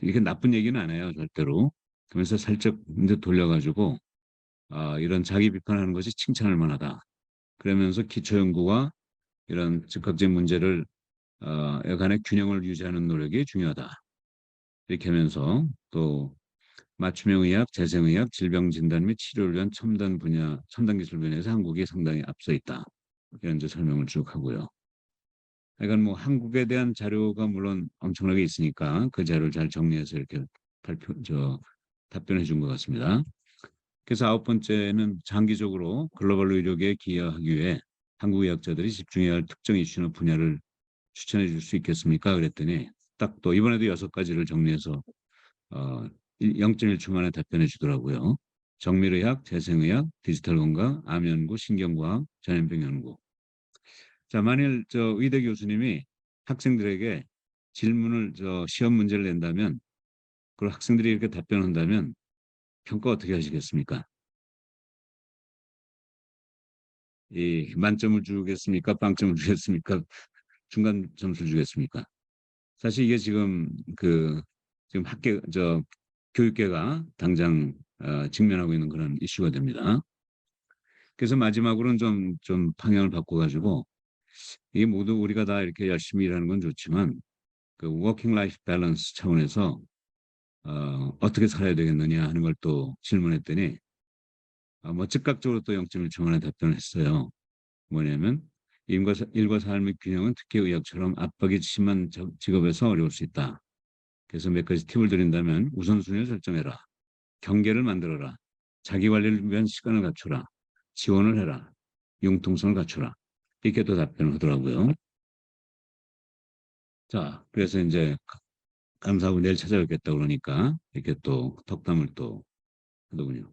이렇게 나쁜 얘기는 안 해요, 절대로. 그러면서 살짝 이제 돌려가지고 이런 자기 비판하는 것이 칭찬할 만하다. 그러면서 기초 연구와 이런 즉각적인 문제를 간의 균형을 유지하는 노력이 중요하다. 이렇게 하면서 또 맞춤형 의학, 재생의학, 질병 진단 및 치료를 위한 첨단 기술 분야에서 한국이 상당히 앞서 있다, 이런 이제 설명을 쭉 하고요. 그러니까 뭐 한국에 대한 자료가 물론 엄청나게 있으니까 그 자료를 잘 정리해서 이렇게 답변해 준 것 같습니다. 그래서 아홉 번째는 장기적으로 글로벌 의료계에 기여하기 위해 한국 의학자들이 집중해야 할 특정 이슈나 분야를 추천해 줄 수 있겠습니까? 그랬더니 딱 또 이번에도 여섯 가지를 정리해서 0.1초 만에 답변해 주더라고요. 정밀의학, 재생의학, 디지털 건강, 암 연구, 신경과학, 전염병 연구. 자, 만일 의대 교수님이 학생들에게 질문을 시험 문제를 낸다면, 그리고 학생들이 이렇게 답변한다면 평가 어떻게 하시겠습니까? 이 만점을 주겠습니까? 빵점을 주겠습니까? 중간 점수를 주겠습니까? 사실 이게 지금 지금 교육계가 당장 직면하고 있는 그런 이슈가 됩니다. 그래서 마지막으로는 좀 방향을 바꿔가지고, 이게 모두 우리가 다 이렇게 열심히 일하는 건 좋지만 그 워킹 라이프 밸런스 차원에서 어떻게 살아야 되겠느냐 하는 걸 또 질문했더니 뭐 즉각적으로 또 0.1초 만에 답변을 했어요. 뭐냐면 일과 삶의 균형은 특히 의학처럼 압박이 심한 직업에서 어려울 수 있다. 그래서 몇 가지 팁을 드린다면 우선순위를 설정해라. 경계를 만들어라. 자기 관리를 위한 시간을 갖춰라. 지원을 해라. 융통성을 갖춰라. 이렇게 또 답변을 하더라고요. 자, 그래서 이제 감사하고 내일 찾아뵙겠다 그러니까 이렇게 또 덕담을 또 하더군요.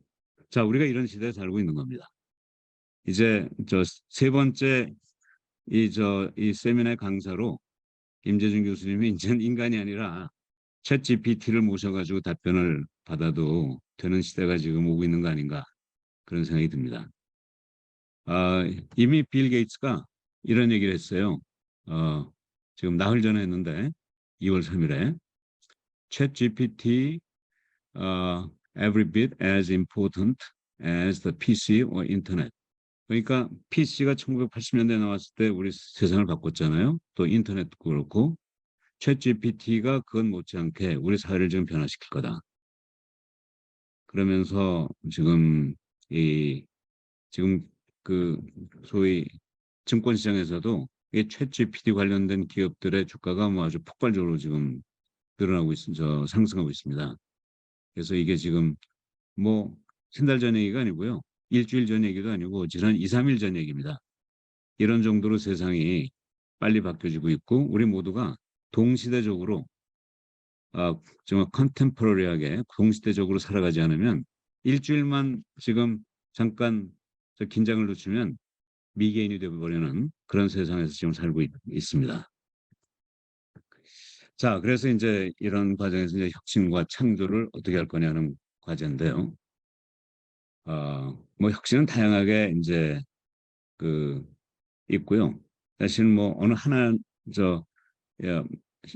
자, 우리가 이런 시대에 살고 있는 겁니다. 이제 세 번째 이 세미나의 강사로 임재준 교수님이 이제는 인간이 아니라 챗 GPT를 모셔가지고 답변을 받아도 되는 시대가 지금 오고 있는 거 아닌가, 그런 생각이 듭니다. 이미 빌 게이츠가 이런 얘기를 했어요. 지금 나흘 전에 했는데 2월 3일에 챗 GPT every bit as important as the PC or internet. 그러니까 PC가 1980년대에 나왔을 때 우리 세상을 바꿨잖아요. 또 인터넷도 그렇고 챗 GPT가 그건 못지않게 우리 사회를 지금 변화시킬 거다. 그러면서 지금 그 소위 증권 시장에서도 이 챗 GPT 관련된 기업들의 주가가 뭐 아주 폭발적으로 지금 상승하고 있습니다. 그래서 이게 지금 뭐 한 달 전 얘기가 아니고요. 일주일 전 얘기도 아니고 지난 2, 3일 전 얘기입니다. 이런 정도로 세상이 빨리 바뀌어지고 있고 우리 모두가 동시대적으로 정말 컨템포러리하게 동시대적으로 살아가지 않으면 일주일만 지금 잠깐 긴장을 늦추면 미개인이 되어버리는 그런 세상에서 지금 살고 있습니다. 자, 그래서 이제 이런 과정에서 이제 혁신과 창조를 어떻게 할 거냐는 과제인데요. 뭐 혁신은 다양하게 이제 그 있고요. 사실 뭐 어느 하나 야,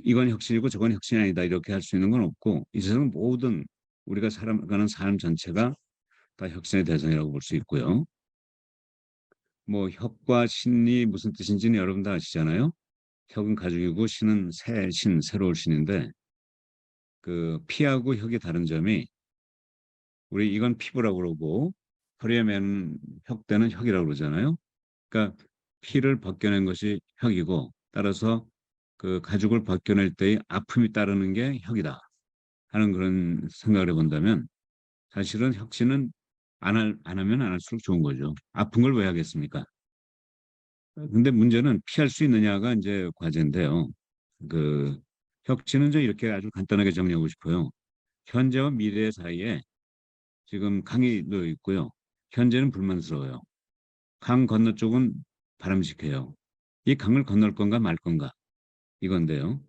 이건 혁신이고 저건 혁신이 아니다 이렇게 할 수 있는 건 없고 이 세상 모든 우리가 살아가는 삶 전체가 다 혁신의 대상이라고 볼 수 있고요. 뭐 혁과 신이 무슨 뜻인지는 여러분 다 아시잖아요. 혁은 가죽이고 신은 새로울 신인데 그 피하고 혁이 다른 점이 우리 이건 피부라고 그러고 허리에 매는 혁대는 혁이라고 그러잖아요. 그러니까 피를 벗겨낸 것이 혁이고 따라서 그 가죽을 벗겨낼 때의 아픔이 따르는 게 혁이다 하는 그런 생각을 해본다면 사실은 혁신은 안 하면 안 할수록 좋은 거죠. 아픈 걸 왜 하겠습니까? 근데 문제는 피할 수 있느냐가 이제 과제인데요. 그 혁신은 저 이렇게 아주 간단하게 정리하고 싶어요. 현재와 미래 사이에 지금 강이 놓여 있고요. 현재는 불만스러워요. 강 건너쪽은 바람직해요. 이 강을 건널 건가 말 건가 이건데요.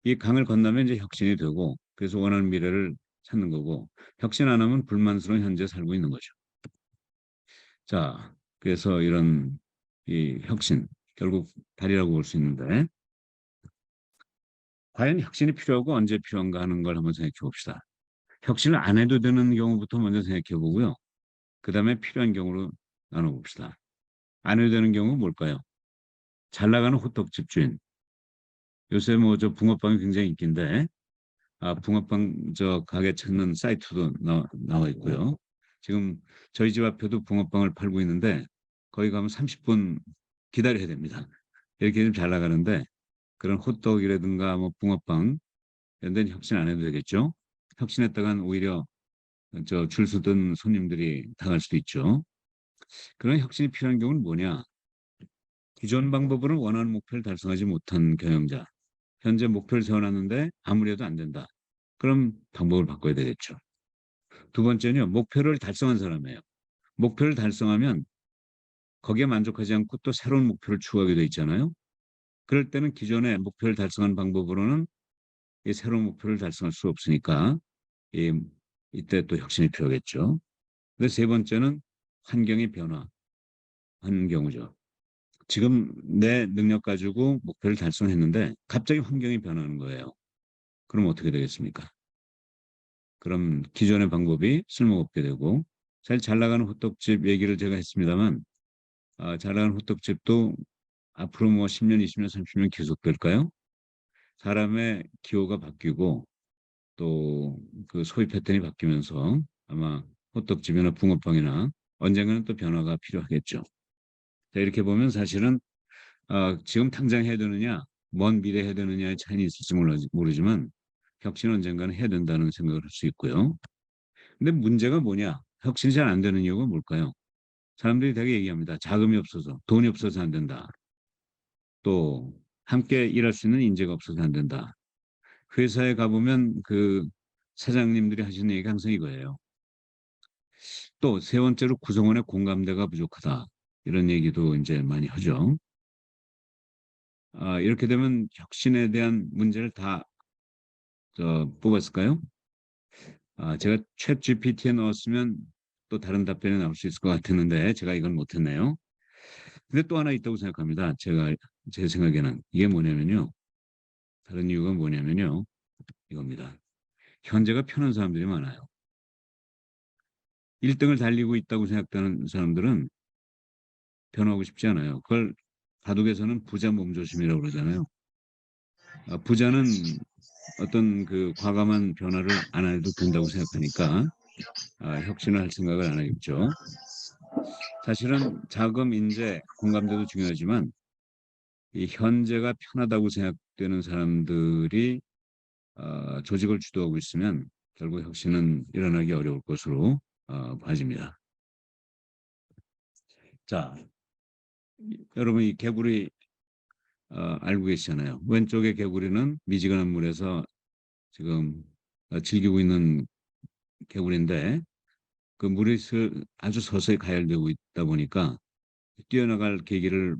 이 강을 건너면 이제 혁신이 되고 그래서 원하는 미래를 찾는 거고 혁신 안 하면 불만스러운 현재 살고 있는 거죠. 자, 그래서 이런 이 혁신 결국 달이라고 볼 수 있는데 과연 혁신이 필요하고 언제 필요한가 하는 걸 한번 생각해 봅시다. 혁신을 안 해도 되는 경우부터 먼저 생각해 보고요. 그 다음에 필요한 경우로 나눠봅시다. 안 해도 되는 경우 뭘까요? 잘 나가는 호떡집 주인. 요새 뭐 저 붕어빵이 굉장히 인기인데 붕어빵 저 가게 찾는 사이트도 나와 있고요. 지금 저희 집 앞에도 붕어빵을 팔고 있는데 거기 가면 30분 기다려야 됩니다. 이렇게 좀 잘 나가는데 그런 호떡이라든가 뭐 붕어빵 이런 데는 혁신 안 해도 되겠죠. 혁신했다간 오히려 저 줄 서던 손님들이 당할 수도 있죠. 그런 혁신이 필요한 경우는 뭐냐? 기존 방법으로는 원하는 목표를 달성하지 못한 경영자. 현재 목표를 세워놨는데 아무리 해도 안 된다. 그럼 방법을 바꿔야 되겠죠. 두 번째는요. 목표를 달성한 사람이에요. 목표를 달성하면 거기에 만족하지 않고 또 새로운 목표를 추구하게 돼 있잖아요. 그럴 때는 기존의 목표를 달성한 방법으로는 이 새로운 목표를 달성할 수 없으니까 이때 또 혁신이 필요하겠죠. 근데 세 번째는 환경의 변화한 경우죠. 지금 내 능력 가지고 목표를 달성했는데 갑자기 환경이 변하는 거예요. 그럼 어떻게 되겠습니까? 그럼 기존의 방법이 쓸모없게 되고 사실 잘 나가는 호떡집 얘기를 제가 했습니다만 잘 나가는 호떡집도 앞으로 뭐 10년, 20년, 30년 계속될까요? 사람의 기호가 바뀌고 또 그 소비 패턴이 바뀌면서 아마 호떡집이나 붕어빵이나 언젠가는 또 변화가 필요하겠죠. 자, 이렇게 보면 사실은 지금 당장 해야 되느냐, 먼 미래 해야 되느냐의 차이는 있을지 모르지만 혁신은 언젠가는 해야 된다는 생각을 할 수 있고요. 근데 문제가 뭐냐? 혁신이 잘 안 되는 이유가 뭘까요? 사람들이 되게 얘기합니다. 자금이 없어서, 돈이 없어서 안 된다. 또 함께 일할 수 있는 인재가 없어서 안 된다. 회사에 가보면 그 사장님들이 하시는 얘기가 항상 이거예요. 또 세 번째로 구성원의 공감대가 부족하다. 이런 얘기도 이제 많이 하죠. 이렇게 되면 혁신에 대한 문제를 다 뽑았을까요? 제가 챗 GPT에 넣었으면 또 다른 답변이 나올 수 있을 것 같았는데 제가 이건 못했네요. 근데 또 하나 있다고 생각합니다. 제 생각에는 이게 뭐냐면요. 다른 이유가 뭐냐면요. 이겁니다. 현재가 편한 사람들이 많아요. 1등을 달리고 있다고 생각하는 사람들은 변화하고 싶지 않아요. 그걸 바둑에서는 부자 몸조심이라고 그러잖아요. 부자는 어떤 그 과감한 변화를 안 해도 된다고 생각하니까 혁신을 할 생각을 안 하겠죠. 사실은 자금, 인재, 공감대도 중요하지만 이 현재가 편하다고 생각되는 사람들이 조직을 주도하고 있으면 결국 혁신은 일어나기 어려울 것으로 봐집니다. 자, 여러분 이 개구리 알고 계시잖아요. 왼쪽의 개구리는 미지근한 물에서 지금 즐기고 있는 개구리인데 그 물이 아주 서서히 가열되고 있다 보니까 뛰어나갈 계기를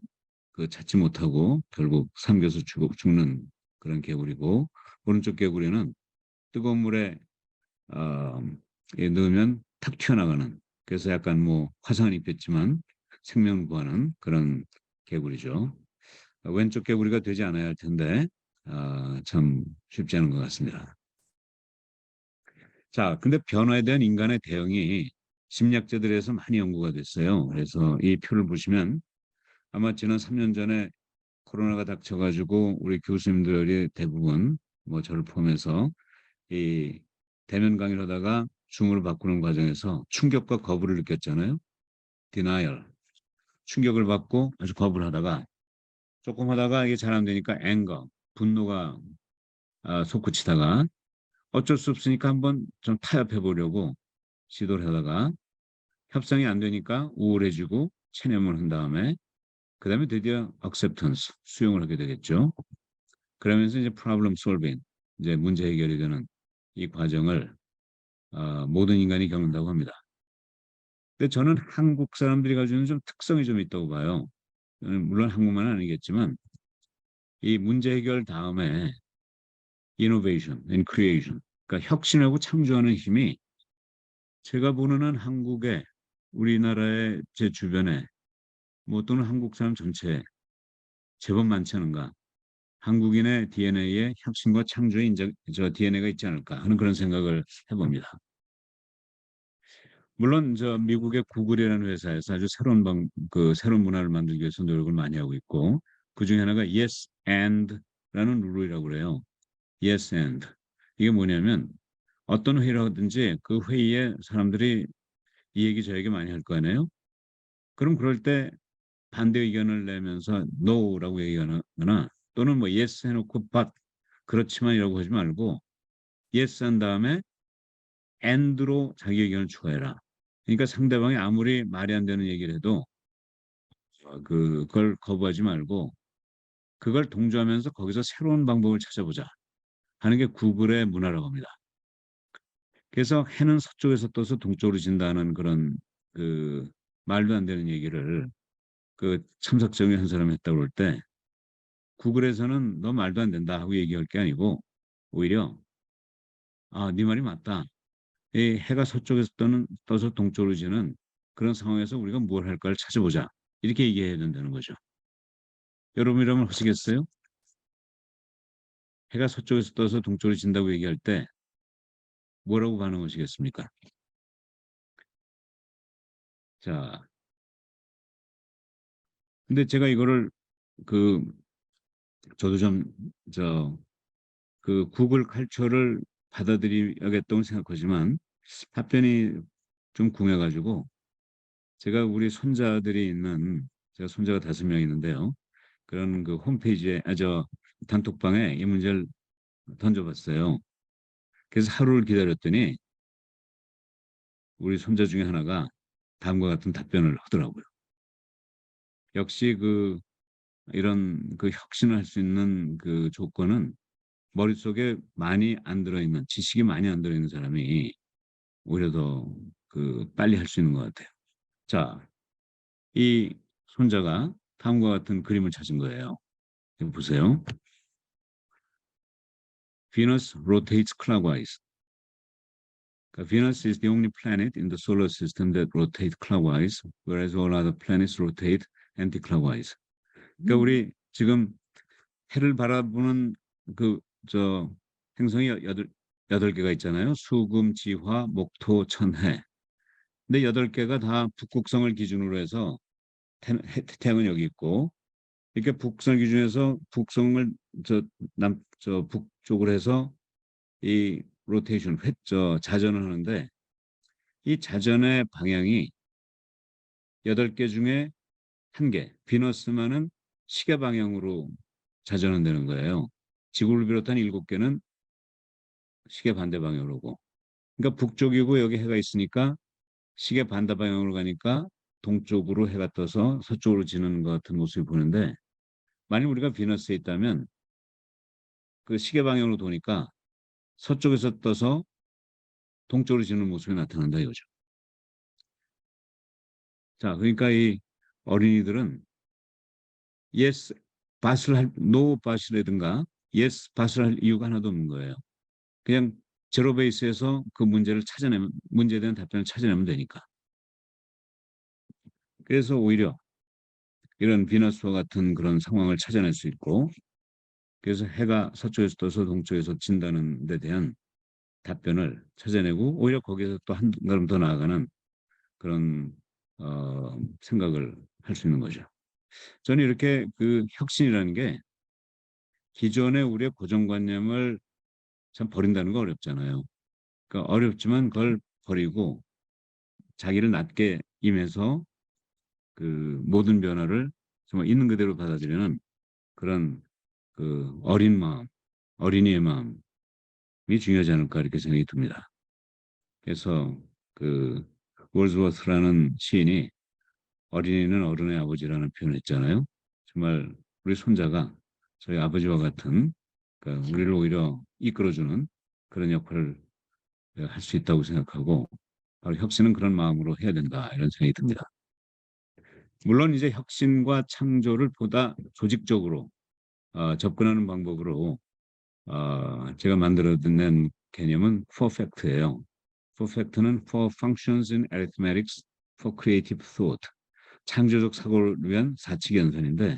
찾지 못하고 결국 삼겨서 죽는 그런 개구리고, 오른쪽 개구리는 뜨거운 물에 넣으면 탁 튀어나가는, 그래서 약간 뭐 화상을 입혔지만 생명을 구하는 그런 개구리죠. 왼쪽 개구리가 되지 않아야 할 텐데 참 쉽지 않은 것 같습니다. 자, 근데 변화에 대한 인간의 대응이 심리학자들에서 많이 연구가 됐어요. 그래서 이 표를 보시면 아마 지난 3년 전에 코로나가 닥쳐가지고 우리 교수님들이 대부분 뭐 저를 포함해서 이 대면 강의를 하다가 줌으로 바꾸는 과정에서 충격과 거부를 느꼈잖아요. denial. 충격을 받고 아주 거부를 하다가 조금 하다가 이게 잘 안 되니까 anger, 분노가 솟구치다가 어쩔 수 없으니까 한번 좀 타협해 보려고 시도를 하다가 협상이 안 되니까 우울해지고 체념을 한 다음에 그다음에 드디어 acceptance, 수용을 하게 되겠죠. 그러면서 이제 problem solving, 이제 문제 해결이 되는 이 과정을 모든 인간이 겪는다고 합니다. 근데 저는 한국 사람들이 가지고 있는 좀 특성이 좀 있다고 봐요. 물론 한국만은 아니겠지만 이 문제 해결 다음에 innovation and creation, 그러니까 혁신하고 창조하는 힘이 제가 보는 한 한국의, 우리나라의 제 주변에 뭐 또는 한국 사람 전체에 제법 많지 않은가. 한국인의 DNA에 혁신과 창조의 DNA가 있지 않을까 하는 그런 생각을 해봅니다. 물론 저 미국의 구글이라는 회사에서 아주 새로운 문화를 만들기 위해서 노력을 많이 하고 있고, 그 중에 하나가 yes and라는 룰이라고 그래요. yes and. 이게 뭐냐면 어떤 회의를 하든지 그 회의에 사람들이 이 얘기 저 얘기 많이 할 거 아니에요. 그럼 그럴 때 반대 의견을 내면서 no라고 얘기하거나 또는 뭐 yes 해놓고 but 그렇지만이라고 하지 말고 yes 한 다음에 and로 자기 의견을 추가해라. 그러니까 상대방이 아무리 말이 안 되는 얘기를 해도 그걸 거부하지 말고 그걸 동조하면서 거기서 새로운 방법을 찾아보자 하는 게 구글의 문화라고 합니다. 그래서 해는 서쪽에서 떠서 동쪽으로 진다는 그런 그 말도 안 되는 얘기를 그 참석자의 한 사람이 했다고 그럴 때 구글에서는 너 말도 안 된다 하고 얘기할 게 아니고 오히려 네 말이 맞다. 이 해가 서쪽에서 떠서 동쪽으로 지는 그런 상황에서 우리가 뭘 할까를 찾아보자. 이렇게 얘기해야 된다는 거죠. 여러분이라면 하시겠어요? 해가 서쪽에서 떠서 동쪽으로 진다고 얘기할 때 뭐라고 반응하시겠습니까? 자, 근데 제가 이거를 그 저도 그 구글 칼처를 받아들여야겠다고 생각하지만 답변이 좀 궁해가지고 제가 우리 제가 손자가 5명 있는데요. 그런 그 홈페이지에 단톡방에 이 문제를 던져봤어요. 그래서 하루를 기다렸더니 우리 손자 중에 하나가 다음과 같은 답변을 하더라고요. 역시 이런 혁신을 할 수 있는 그 조건은 머릿속에 많이 안 들어있는, 지식이 많이 안 들어있는 사람이 오히려 더 빨리 할 수 있는 것 같아요. 자, 이 손자가 다음과 같은 그림을 찾은 거예요. 이거 보세요. Venus rotates clockwise. Venus is the only planet in the solar system that rotates clockwise, whereas all other planets rotate anti-clockwise. 그러니까 우리 지금 해를 바라보는 행성이 여덟 개가 있잖아요. 수금, 지화, 목토, 천해. 근데 8개가 다 북극성을 기준으로 해서 태양은 여기 있고, 이렇게 북극성 기준에서 북성을 저 북쪽으로 해서 이 로테이션, 자전을 하는데, 이 자전의 방향이 8개 중에 1개, 비너스만은 시계 방향으로 자전은 되는 거예요. 지구를 비롯한 7개는 시계 반대 방향으로 오고. 그러니까 북쪽이고 여기 해가 있으니까 시계 반대 방향으로 가니까 동쪽으로 해가 떠서 서쪽으로 지는 것 같은 모습이 보는데, 만약 우리가 비너스에 있다면 그 시계 방향으로 도니까 서쪽에서 떠서 동쪽으로 지는 모습이 나타난다 이거죠. 자, 그러니까 이 어린이들은 yes, no 밭이라든가 yes, 밭을 할 이유가 하나도 없는 거예요. 그냥 제로 베이스에서 그 문제를 찾아내면, 문제에 대한 답변을 찾아내면 되니까. 그래서 오히려 이런 비너스와 같은 그런 상황을 찾아낼 수 있고, 그래서 해가 서쪽에서 떠서 동쪽에서 진다는 데 대한 답변을 찾아내고, 오히려 거기서 또 한 걸음 더 나아가는 그런 생각을 할 수 있는 거죠. 저는 이렇게 그 혁신이라는 게 기존의 우리의 고정관념을 참 버린다는 거 어렵잖아요. 그러니까 어렵지만 그걸 버리고 자기를 낮게 임해서 그 모든 변화를 정말 있는 그대로 받아들이는 그런 그 어린 마음, 어린이의 마음이 중요하지 않을까 이렇게 생각이 듭니다. 그래서 그 월즈워스라는 시인이 어린이는 어른의 아버지라는 표현을 했잖아요. 정말 우리 손자가 저희 아버지와 같은, 그러니까 우리를 오히려 이끌어주는 그런 역할을 할 수 있다고 생각하고, 바로 혁신은 그런 마음으로 해야 된다 이런 생각이 듭니다. 물론 이제 혁신과 창조를 보다 조직적으로 접근하는 방법으로 제가 만들어낸 개념은 Perfect예요. Perfect는 For Functions in Arithmetics for Creative Thought. 창조적 사고를 위한 사칙 연산인데,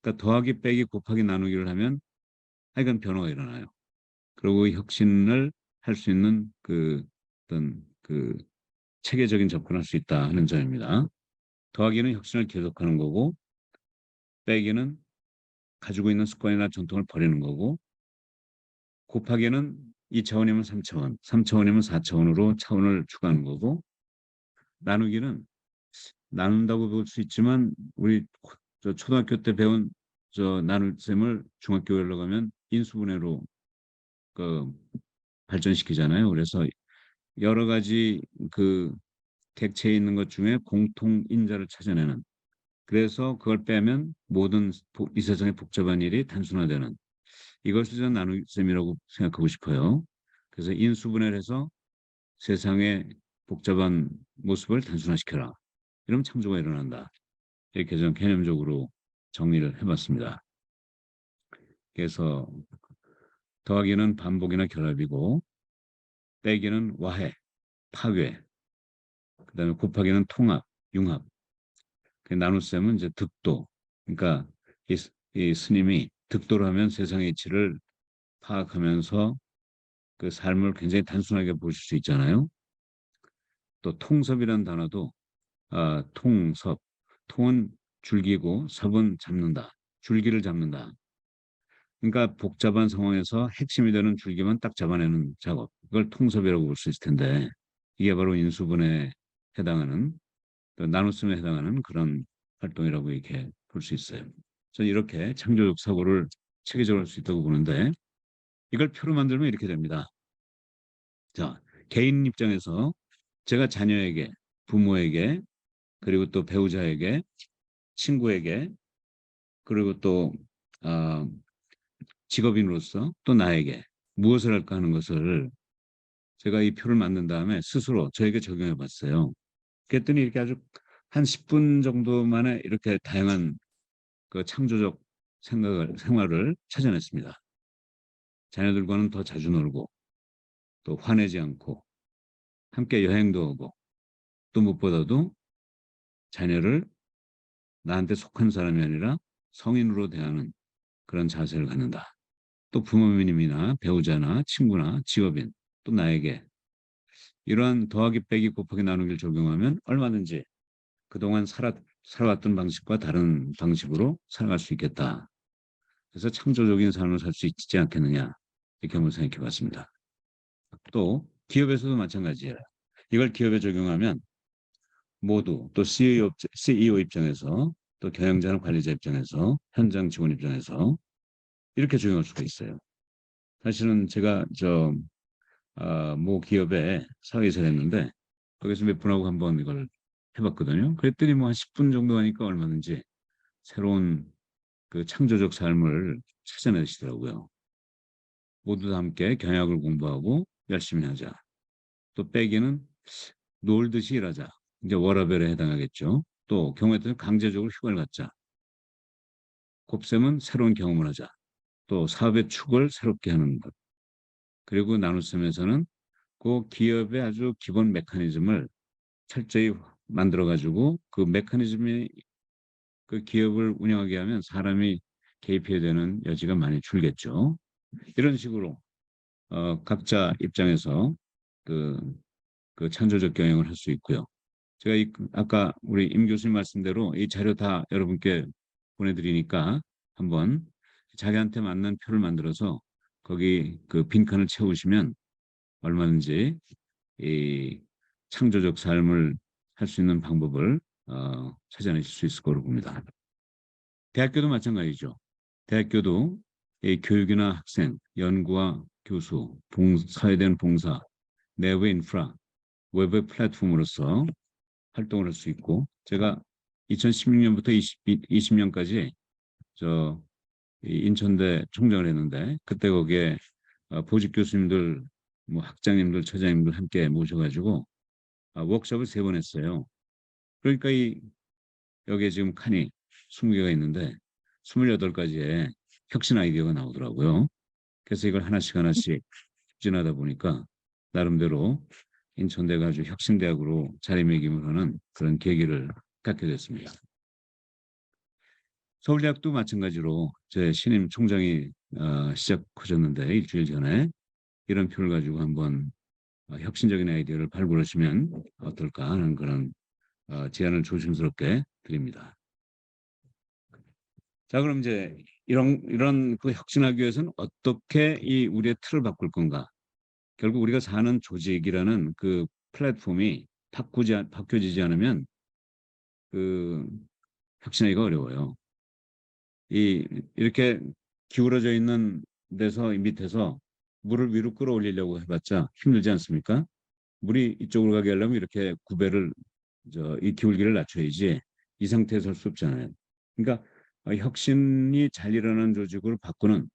그러니까 더하기, 빼기, 곱하기, 나누기를 하면 하여간 변화가 일어나요. 그리고 혁신을 할 수 있는 그 어떤 그 체계적인 접근할 수 있다 하는 점입니다. 더하기는 혁신을 계속하는 거고, 빼기는 가지고 있는 습관이나 전통을 버리는 거고, 곱하기는 2차원이면 3차원, 3차원이면 4차원으로 차원을 추가하는 거고, 나누기는 나눈다고 볼 수 있지만 우리 초등학교 때 배운 나눗셈을 중학교에 올라가면 인수분해로 그 발전시키잖아요. 그래서 여러 가지 그 객체에 있는 것 중에 공통 인자를 찾아내는, 그래서 그걸 빼면 모든 이 세상의 복잡한 일이 단순화되는, 이것을 저는 나눗셈이라고 생각하고 싶어요. 그래서 인수분해를 해서 세상의 복잡한 모습을 단순화시켜라. 이러면 창조가 일어난다. 이렇게 저는 개념적으로 정리를 해봤습니다. 그래서 더하기는 반복이나 결합이고, 빼기는 와해, 파괴, 그다음에 곱하기는 통합, 융합, 나눗셈은 이제 득도. 그러니까 이 스님이 득도를 하면 세상의 이치를 파악하면서 그 삶을 굉장히 단순하게 보실 수 있잖아요. 또 통섭이라는 단어도 통섭, 통은 줄기고 섭은 잡는다, 줄기를 잡는다. 그러니까 복잡한 상황에서 핵심이 되는 줄기만 딱 잡아내는 작업, 그걸 통섭이라고 볼 수 있을 텐데, 이게 바로 인수분해에 해당하는, 또 나눗셈에 해당하는 그런 활동이라고 이렇게 볼 수 있어요. 저는 이렇게 창조적 사고를 체계적으로 할 수 있다고 보는데, 이걸 표로 만들면 이렇게 됩니다. 자, 개인 입장에서 제가 자녀에게, 부모에게, 그리고 또 배우자에게, 친구에게, 그리고 또 직업인으로서 또 나에게 무엇을 할까 하는 것을 제가 이 표를 만든 다음에 스스로 저에게 적용해 봤어요. 그랬더니 이렇게 아주 한 10분 정도 만에 이렇게 다양한 그 창조적 생활을 찾아냈습니다. 자녀들과는 더 자주 놀고, 또 화내지 않고, 함께 여행도 오고, 또 무엇보다도 자녀를 나한테 속한 사람이 아니라 성인으로 대하는 그런 자세를 갖는다. 또 부모님이나 배우자나 친구나 직업인, 또 나에게 이러한 더하기 빼기 곱하기 나누기를 적용하면 얼마든지 그동안 살아왔던 방식과 다른 방식으로 살아갈 수 있겠다. 그래서 창조적인 삶을 살 수 있지 않겠느냐 이렇게 한번 생각해 봤습니다. 또 기업에서도 마찬가지예요. 이걸 기업에 적용하면 모두 또 CEO 입장에서 또 경영자나 관리자 입장에서 현장 직원 입장에서 이렇게 적용할 수가 있어요. 사실은 제가 모 기업에 사회이사를 했는데 거기서 몇 분하고 한번 이걸 해봤거든요. 그랬더니 뭐 한 10분 정도 하니까 얼마든지 새로운 그 창조적 삶을 찾아내시더라고요. 모두 다 함께 경영학을 공부하고 열심히 하자. 또 빼기는 놀듯이 일하자. 이제 워라밸에 해당하겠죠. 또 경우에 따라서 강제적으로 휴가를 갖자. 곱셈은 새로운 경험을 하자. 또 사업의 축을 새롭게 하는 것. 그리고 나눗셈에서는 그 기업의 아주 기본 메커니즘을 철저히 만들어 가지고 그 메커니즘이 그 기업을 운영하게 하면 사람이 개입해야 되는 여지가 많이 줄겠죠. 이런 식으로 각자 입장에서 그, 그 창조적 경영을 할 수 있고요. 제가 아까 우리 임 교수님 말씀대로 이 자료 다 여러분께 보내드리니까 한번 자기한테 맞는 표를 만들어서 거기 그 빈칸을 채우시면 얼마든지 이 창조적 삶을 할 수 있는 방법을 찾아내실 수 있을 거로 봅니다. 대학교도 마찬가지죠. 대학교도 이 교육이나 학생, 연구와 교수, 사회된 봉사, 내부 인프라, 외부 플랫폼으로서 활동을 할 수 있고 제가 2016년부터 20년까지 저 인천대 총장을 했는데 그때 거기에 보직 교수님들, 뭐 학장님들, 처장님들 함께 모셔가지고 워크숍을 3번 했어요. 그러니까 여기에 지금 칸이 20개가 있는데 28가지의 혁신 아이디어가 나오더라고요. 그래서 이걸 하나씩 추진하다 보니까 나름대로 인천대가 아주 혁신대학으로 자리매김을 하는 그런 계기를 갖게 됐습니다. 서울대학도 마찬가지로 제 신임 총장이 시작하셨는데 일주일 전에 이런 표를 가지고 한번 혁신적인 아이디어를 발굴하시면 어떨까 하는 그런 제안을 조심스럽게 드립니다. 자, 그럼 이제 이런 그 혁신하기 위해서는 어떻게 이 우리의 틀을 바꿀 건가? 결국 우리가 사는 조직이라는 그 플랫폼이 바뀌어지지 않으면 그 혁신하기가 어려워요. 이렇게 기울어져 있는 데서 밑에서 물을 위로 끌어올리려고 해봤자 힘들지 않습니까? 물이 이쪽으로 가게 하려면 이렇게 이 기울기를 낮춰야지 이 상태에서 할 수 없잖아요. 그러니까 혁신이 잘 일어나는 조직으로 바꾸는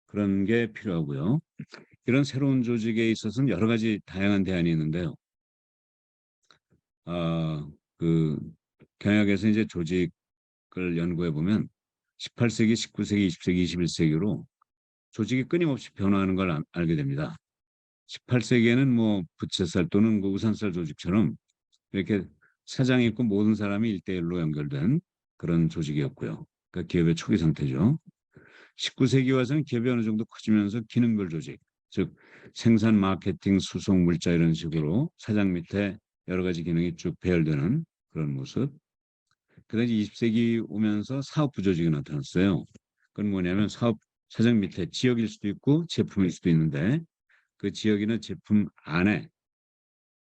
그런 게 필요하고요. 이런 새로운 조직에 있어서는 여러 가지 다양한 대안이 있는데요. 그 경영학에서 이제 조직을 연구해 보면 18세기, 19세기, 20세기, 21세기로 조직이 끊임없이 변화하는 걸 알게 됩니다. 18세기에는 뭐 부채살 또는 그 우산살 조직처럼 이렇게 사장이 있고 모든 사람이 1대1로 연결된 그런 조직이었고요. 그러니까 기업의 초기 상태죠. 19세기 와서는 기업이 어느 정도 커지면서 기능별 조직, 즉 생산, 마케팅, 수송, 물자 이런 식으로 사장 밑에 여러 가지 기능이 쭉 배열되는 그런 모습. 그다음에 20세기 오면서 사업부 조직이 나타났어요. 그건 뭐냐면 사장 밑에 지역일 수도 있고 제품일 수도 있는데 그 지역이나 제품 안에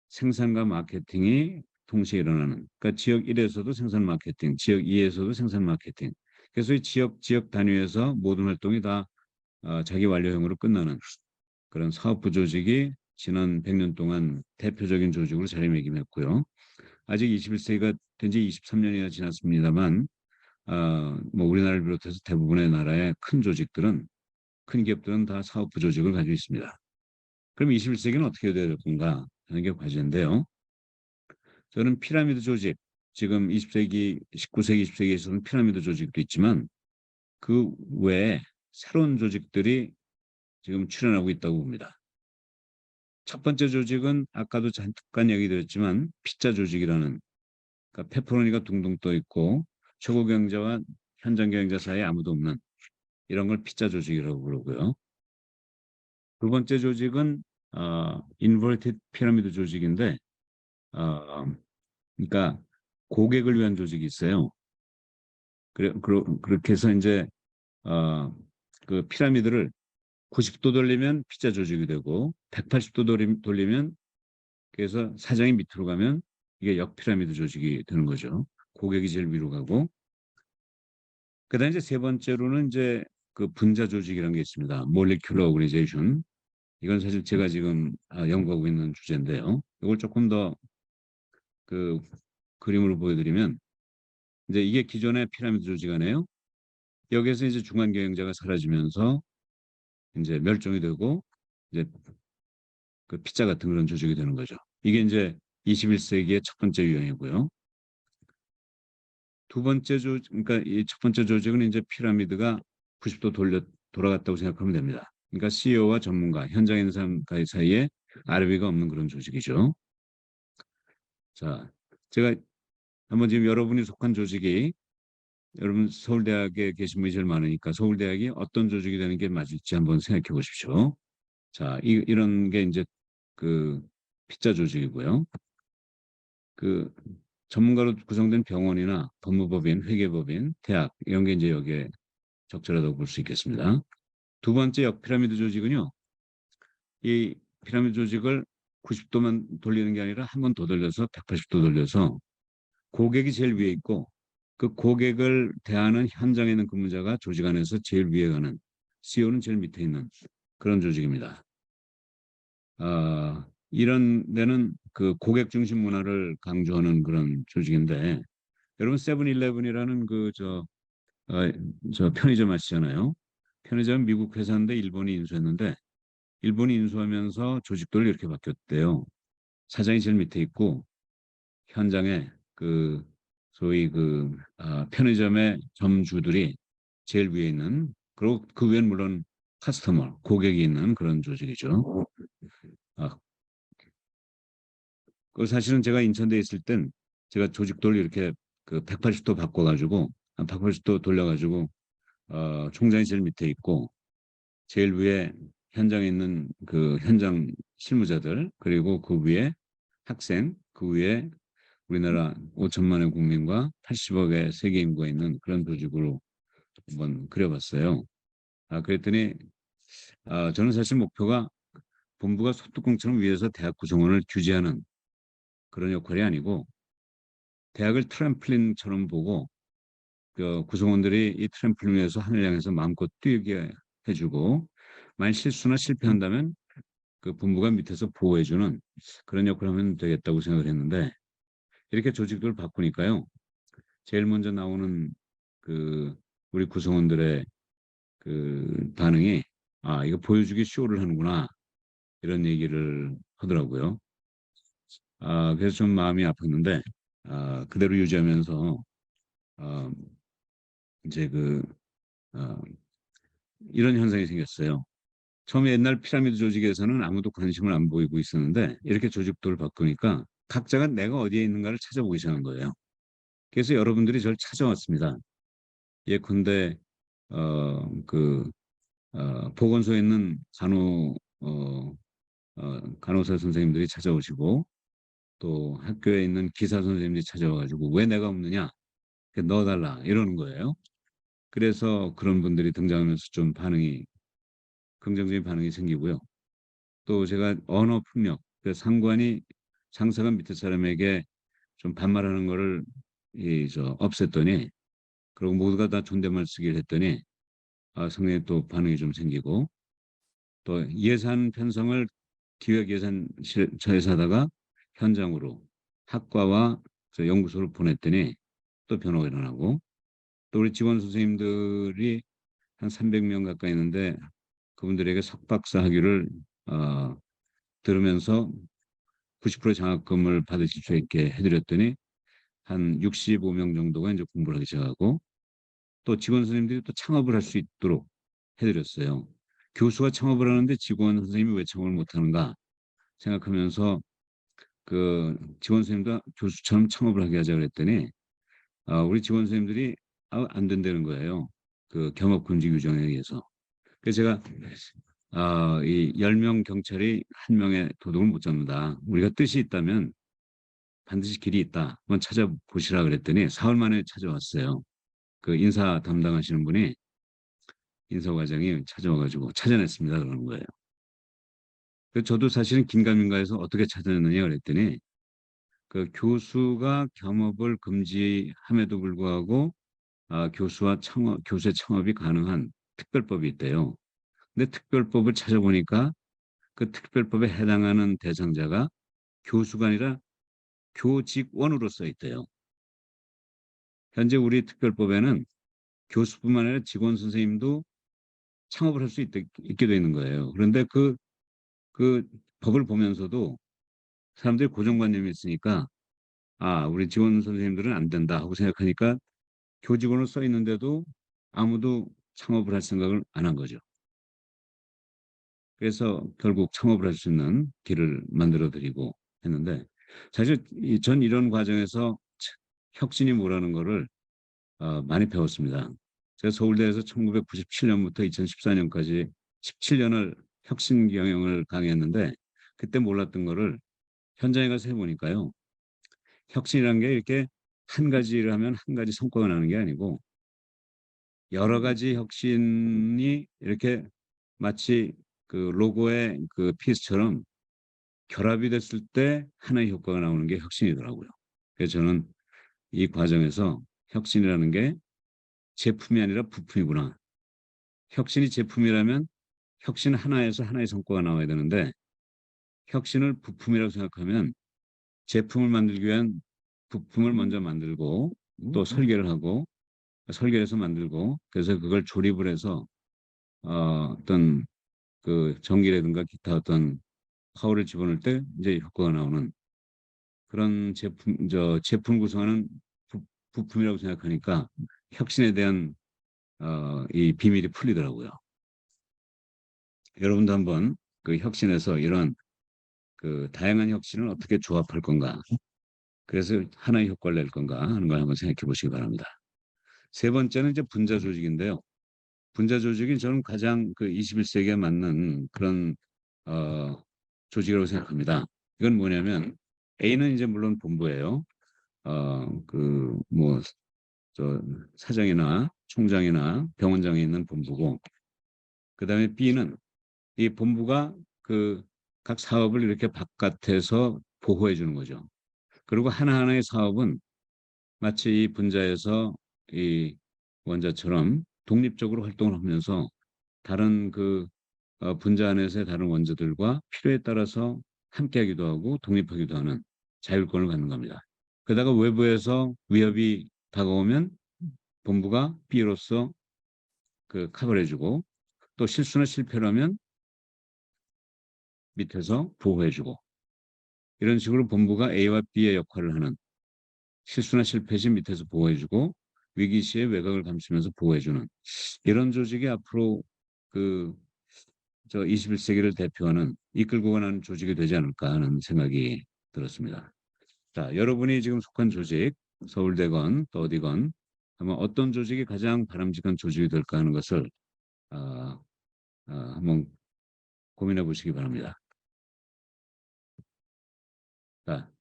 생산과 마케팅이 동시에 일어나는. 그러니까 지역 1에서도 생산 마케팅, 지역 2에서도 생산 마케팅. 그래서 이 지역 단위에서 모든 활동이 다 자기 완료형으로 끝나는 그런 사업부 조직이 지난 100년 동안 대표적인 조직으로 자리매김했고요. 아직 21세기가 된 지 23년이나 지났습니다만 뭐 우리나라를 비롯해서 대부분의 나라의 큰 기업들은 다 사업부 조직을 가지고 있습니다. 그럼 21세기는 어떻게 돼야 될 건가 하는 게 과제인데요. 저는 피라미드 조직, 지금 20세기, 19세기, 20세기에서는 피라미드 조직도 있지만 그 외에 새로운 조직들이 지금 출현하고 있다고 봅니다. 첫 번째 조직은 아까도 잠깐 얘기 드렸지만 피자 조직이라는, 그러니까 페퍼로니가 둥둥 떠 있고 최고 경영자와 현장 경영자 사이에 아무도 없는 이런 걸 피자 조직이라고 그러고요. 두 번째 조직은 인버티드 피라미드 조직인데 그러니까 고객을 위한 조직이 있어요. 그렇게 해서 이제 그 피라미드를 90도 돌리면 피자 조직이 되고 180도 돌리면 그래서 사장이 밑으로 가면 이게 역피라미드 조직이 되는 거죠. 고객이 제일 위로 가고 그다음에 이제 세 번째로는 이제 그 분자 조직이라는 게 있습니다. 모리큘러 오그니제이션. 이건 사실 제가 지금 연구하고 있는 주제인데요. 이걸 조금 더 그 그림으로 보여드리면 이제 이게 기존의 피라미드 조직 아니에요. 여기에서 이제 중간 경영자가 사라지면서 이제 멸종이 되고 이제 그 피자 같은 그런 조직이 되는 거죠. 이게 이제 21세기의 첫 번째 유형이고요. 두 번째 조직, 그러니까 이 첫 번째 조직은 이제 피라미드가 90도 돌아갔다고 생각하면 됩니다. 그러니까 CEO와 전문가, 현장에 있는 사람 사이에 아르비가 없는 그런 조직이죠. 자, 제가 한번 지금 여러분이 속한 조직이 여러분 서울대학에 계신 분이 제일 많으니까 서울대학이 어떤 조직이 되는 게 맞을지 한번 생각해 보십시오. 자, 이런 게 이제 그 피자 조직이고요. 그 전문가로 구성된 병원이나 법무법인, 회계법인, 대학 이런 게 이제 여기에 적절하다고 볼 수 있겠습니다. 두 번째 역피라미드 조직은요. 이 피라미드 조직을 90도만 돌리는 게 아니라 한 번 더 돌려서 180도 돌려서 고객이 제일 위에 있고 그 고객을 대하는 현장에 있는 근무자가 조직 안에서 제일 위에 가는 CEO는 제일 밑에 있는 그런 조직입니다. 이런 데는 그 고객 중심 문화를 강조하는 그런 조직인데 여러분 세븐일레븐이라는 저 편의점 아시잖아요. 편의점 미국 회사인데 일본이 인수했는데 일본이 인수하면서 조직들이 이렇게 바뀌었대요. 사장이 제일 밑에 있고 현장에 그 소위 편의점의 점주들이 제일 위에 있는 그리고 그 위엔 물론 커스터머 고객이 있는 그런 조직이죠. 아, 그 사실은 제가 인천대에 있을 땐 제가 조직들을 이렇게 그 180도 바꿔가지고 180도 돌려가지고 총장이 제일 밑에 있고 제일 위에 현장에 있는 그 현장 실무자들 그리고 그 위에 학생 그 위에 우리나라 5천만의 국민과 80억의 세계 인구가 있는 그런 조직으로 한번 그려봤어요. 그랬더니 저는 사실 목표가 본부가 소뚜껑처럼 위에서 대학 구성원을 규제하는 그런 역할이 아니고 대학을 트램플린처럼 보고 그 구성원들이 이 트램플린 위에서 하늘 향해서 마음껏 뛰게 해주고 만약 실수나 실패한다면 그 본부가 밑에서 보호해주는 그런 역할을 하면 되겠다고 생각을 했는데 이렇게 조직을 바꾸니까요. 제일 먼저 나오는 그 우리 구성원들의 그 반응이 이거 보여주기 쇼를 하는구나 이런 얘기를 하더라고요. 그래서 좀 마음이 아팠는데 그대로 유지하면서 어, 이제 이런 현상이 생겼어요. 처음에 옛날 피라미드 조직에서는 아무도 관심을 안 보이고 있었는데 이렇게 조직도를 바꾸니까 각자가 내가 어디에 있는가를 찾아보기 시작한 거예요. 그래서 여러분들이 저를 찾아왔습니다. 예컨대 보건소에 있는 간호사 선생님들이 찾아오시고 또 학교에 있는 기사 선생님들이 찾아와가지고 왜 내가 없느냐 넣어달라 이러는 거예요. 그래서 그런 분들이 등장하면서 좀 긍정적인 반응이 생기고요. 또 제가 언어 폭력, 그 상관이 상사가 밑에 사람에게 좀 반말하는 거를 없앴더니 그리고 모두가 다 존댓말 쓰기를 했더니 상당히 또 반응이 좀 생기고 또 예산 편성을 기획예산처에서 하다가 현장으로 학과와 연구소를 보냈더니 또 변화가 일어나고 또 우리 직원 선생님들이 한 300명 가까이 있는데 그분들에게 석박사 학위를 들으면서 90% 장학금을 받으실 수 있게 해드렸더니 한 65명 정도가 이제 공부를 하기 시작하고 또 직원 선생님들이 또 창업을 할 수 있도록 해드렸어요. 교수가 창업을 하는데 직원 선생님이 왜 창업을 못하는가 생각하면서 그 직원 선생님도 교수처럼 창업을 하게 하자 그랬더니 우리 직원 선생님들이 안 된다는 거예요. 그 경업금지 규정에 의해서. 그래서 제가 이 10명 경찰이 1명의 도둑을 못 잡는다. 우리가 뜻이 있다면 반드시 길이 있다. 한번 찾아보시라 그랬더니 사흘 만에 찾아왔어요. 그 인사 담당하시는 분이 인사과장이 찾아와가지고 찾아냈습니다. 그러는 거예요. 그래서 저도 사실은 긴가민가해서 어떻게 찾아냈느냐 그랬더니 그 교수가 겸업을 금지함에도 불구하고 교수의 창업이 가능한 특별법이 있대요. 근데 특별법을 찾아보니까 그 특별법에 해당하는 대상자가 교수가 아니라 교직원으로 써 있대요. 현재 우리 특별법에는 교수뿐만 아니라 직원 선생님도 창업을 할 수 있게 돼 있는 거예요. 그런데 그 법을 보면서도 사람들이 고정관념이 있으니까 우리 직원 선생님들은 안 된다 하고 생각하니까 교직원으로 써 있는데도 아무도 창업을 할 생각을 안 한 거죠. 그래서 결국 창업을 할 수 있는 길을 만들어 드리고 했는데 사실 전 이런 과정에서 혁신이 뭐라는 거를 많이 배웠습니다. 제가 서울대에서 1997년부터 2014년까지 17년을 혁신 경영을 강의했는데 그때 몰랐던 거를 현장에 가서 해보니까요. 혁신이라는 게 이렇게 한 가지 일을 하면 한 가지 성과가 나는 게 아니고 여러 가지 혁신이 이렇게 마치 그 로고의 그 피스처럼 결합이 됐을 때 하나의 효과가 나오는 게 혁신이더라고요. 그래서 저는 이 과정에서 혁신이라는 게 제품이 아니라 부품이구나. 혁신이 제품이라면 혁신 하나에서 하나의 성과가 나와야 되는데 혁신을 부품이라고 생각하면 제품을 만들기 위한 부품을 먼저 만들고 또 설계를 하고 설계해서 만들고 그래서 그걸 조립을 해서 어떤 그 전기라든가 기타 어떤 파워를 집어넣을 때 이제 효과가 나오는 그런 제품 구성하는 부품이라고 생각하니까 혁신에 대한 이 비밀이 풀리더라고요. 여러분도 한번 그 혁신에서 이런 그 다양한 혁신을 어떻게 조합할 건가, 그래서 하나의 효과를 낼 건가 하는 걸 한번 생각해 보시기 바랍니다. 세 번째는 이제 분자 조직인데요. 분자 조직이 저는 가장 그 21세기에 맞는 그런 조직이라고 생각합니다. 이건 뭐냐면 A는 이제 물론 본부예요. 그 뭐 저 사장이나 총장이나 병원장에 있는 본부고, 그다음에 B는 이 본부가 그 각 사업을 이렇게 바깥에서 보호해 주는 거죠. 그리고 하나하나의 사업은 마치 이 분자에서 이 원자처럼 독립적으로 활동을 하면서 다른 그 분자 안에서의 다른 원자들과 필요에 따라서 함께하기도 하고 독립하기도 하는 자율권을 갖는 겁니다. 게다가 외부에서 위협이 다가오면 본부가 B로서 그 커버해주고 또 실수나 실패라면 밑에서 보호해주고 이런 식으로 본부가 A와 B의 역할을 하는, 실수나 실패 시 밑에서 보호해주고 위기 시에 외곽을 감추면서 보호해주는 이런 조직이 앞으로 그 21세기를 대표하는 이끌고 가는 조직이 되지 않을까 하는 생각이 들었습니다. 자, 여러분이 지금 속한 조직, 서울대건 또 어디건 아마 어떤 조직이 가장 바람직한 조직이 될까 하는 것을 한번 고민해 보시기 바랍니다. 자,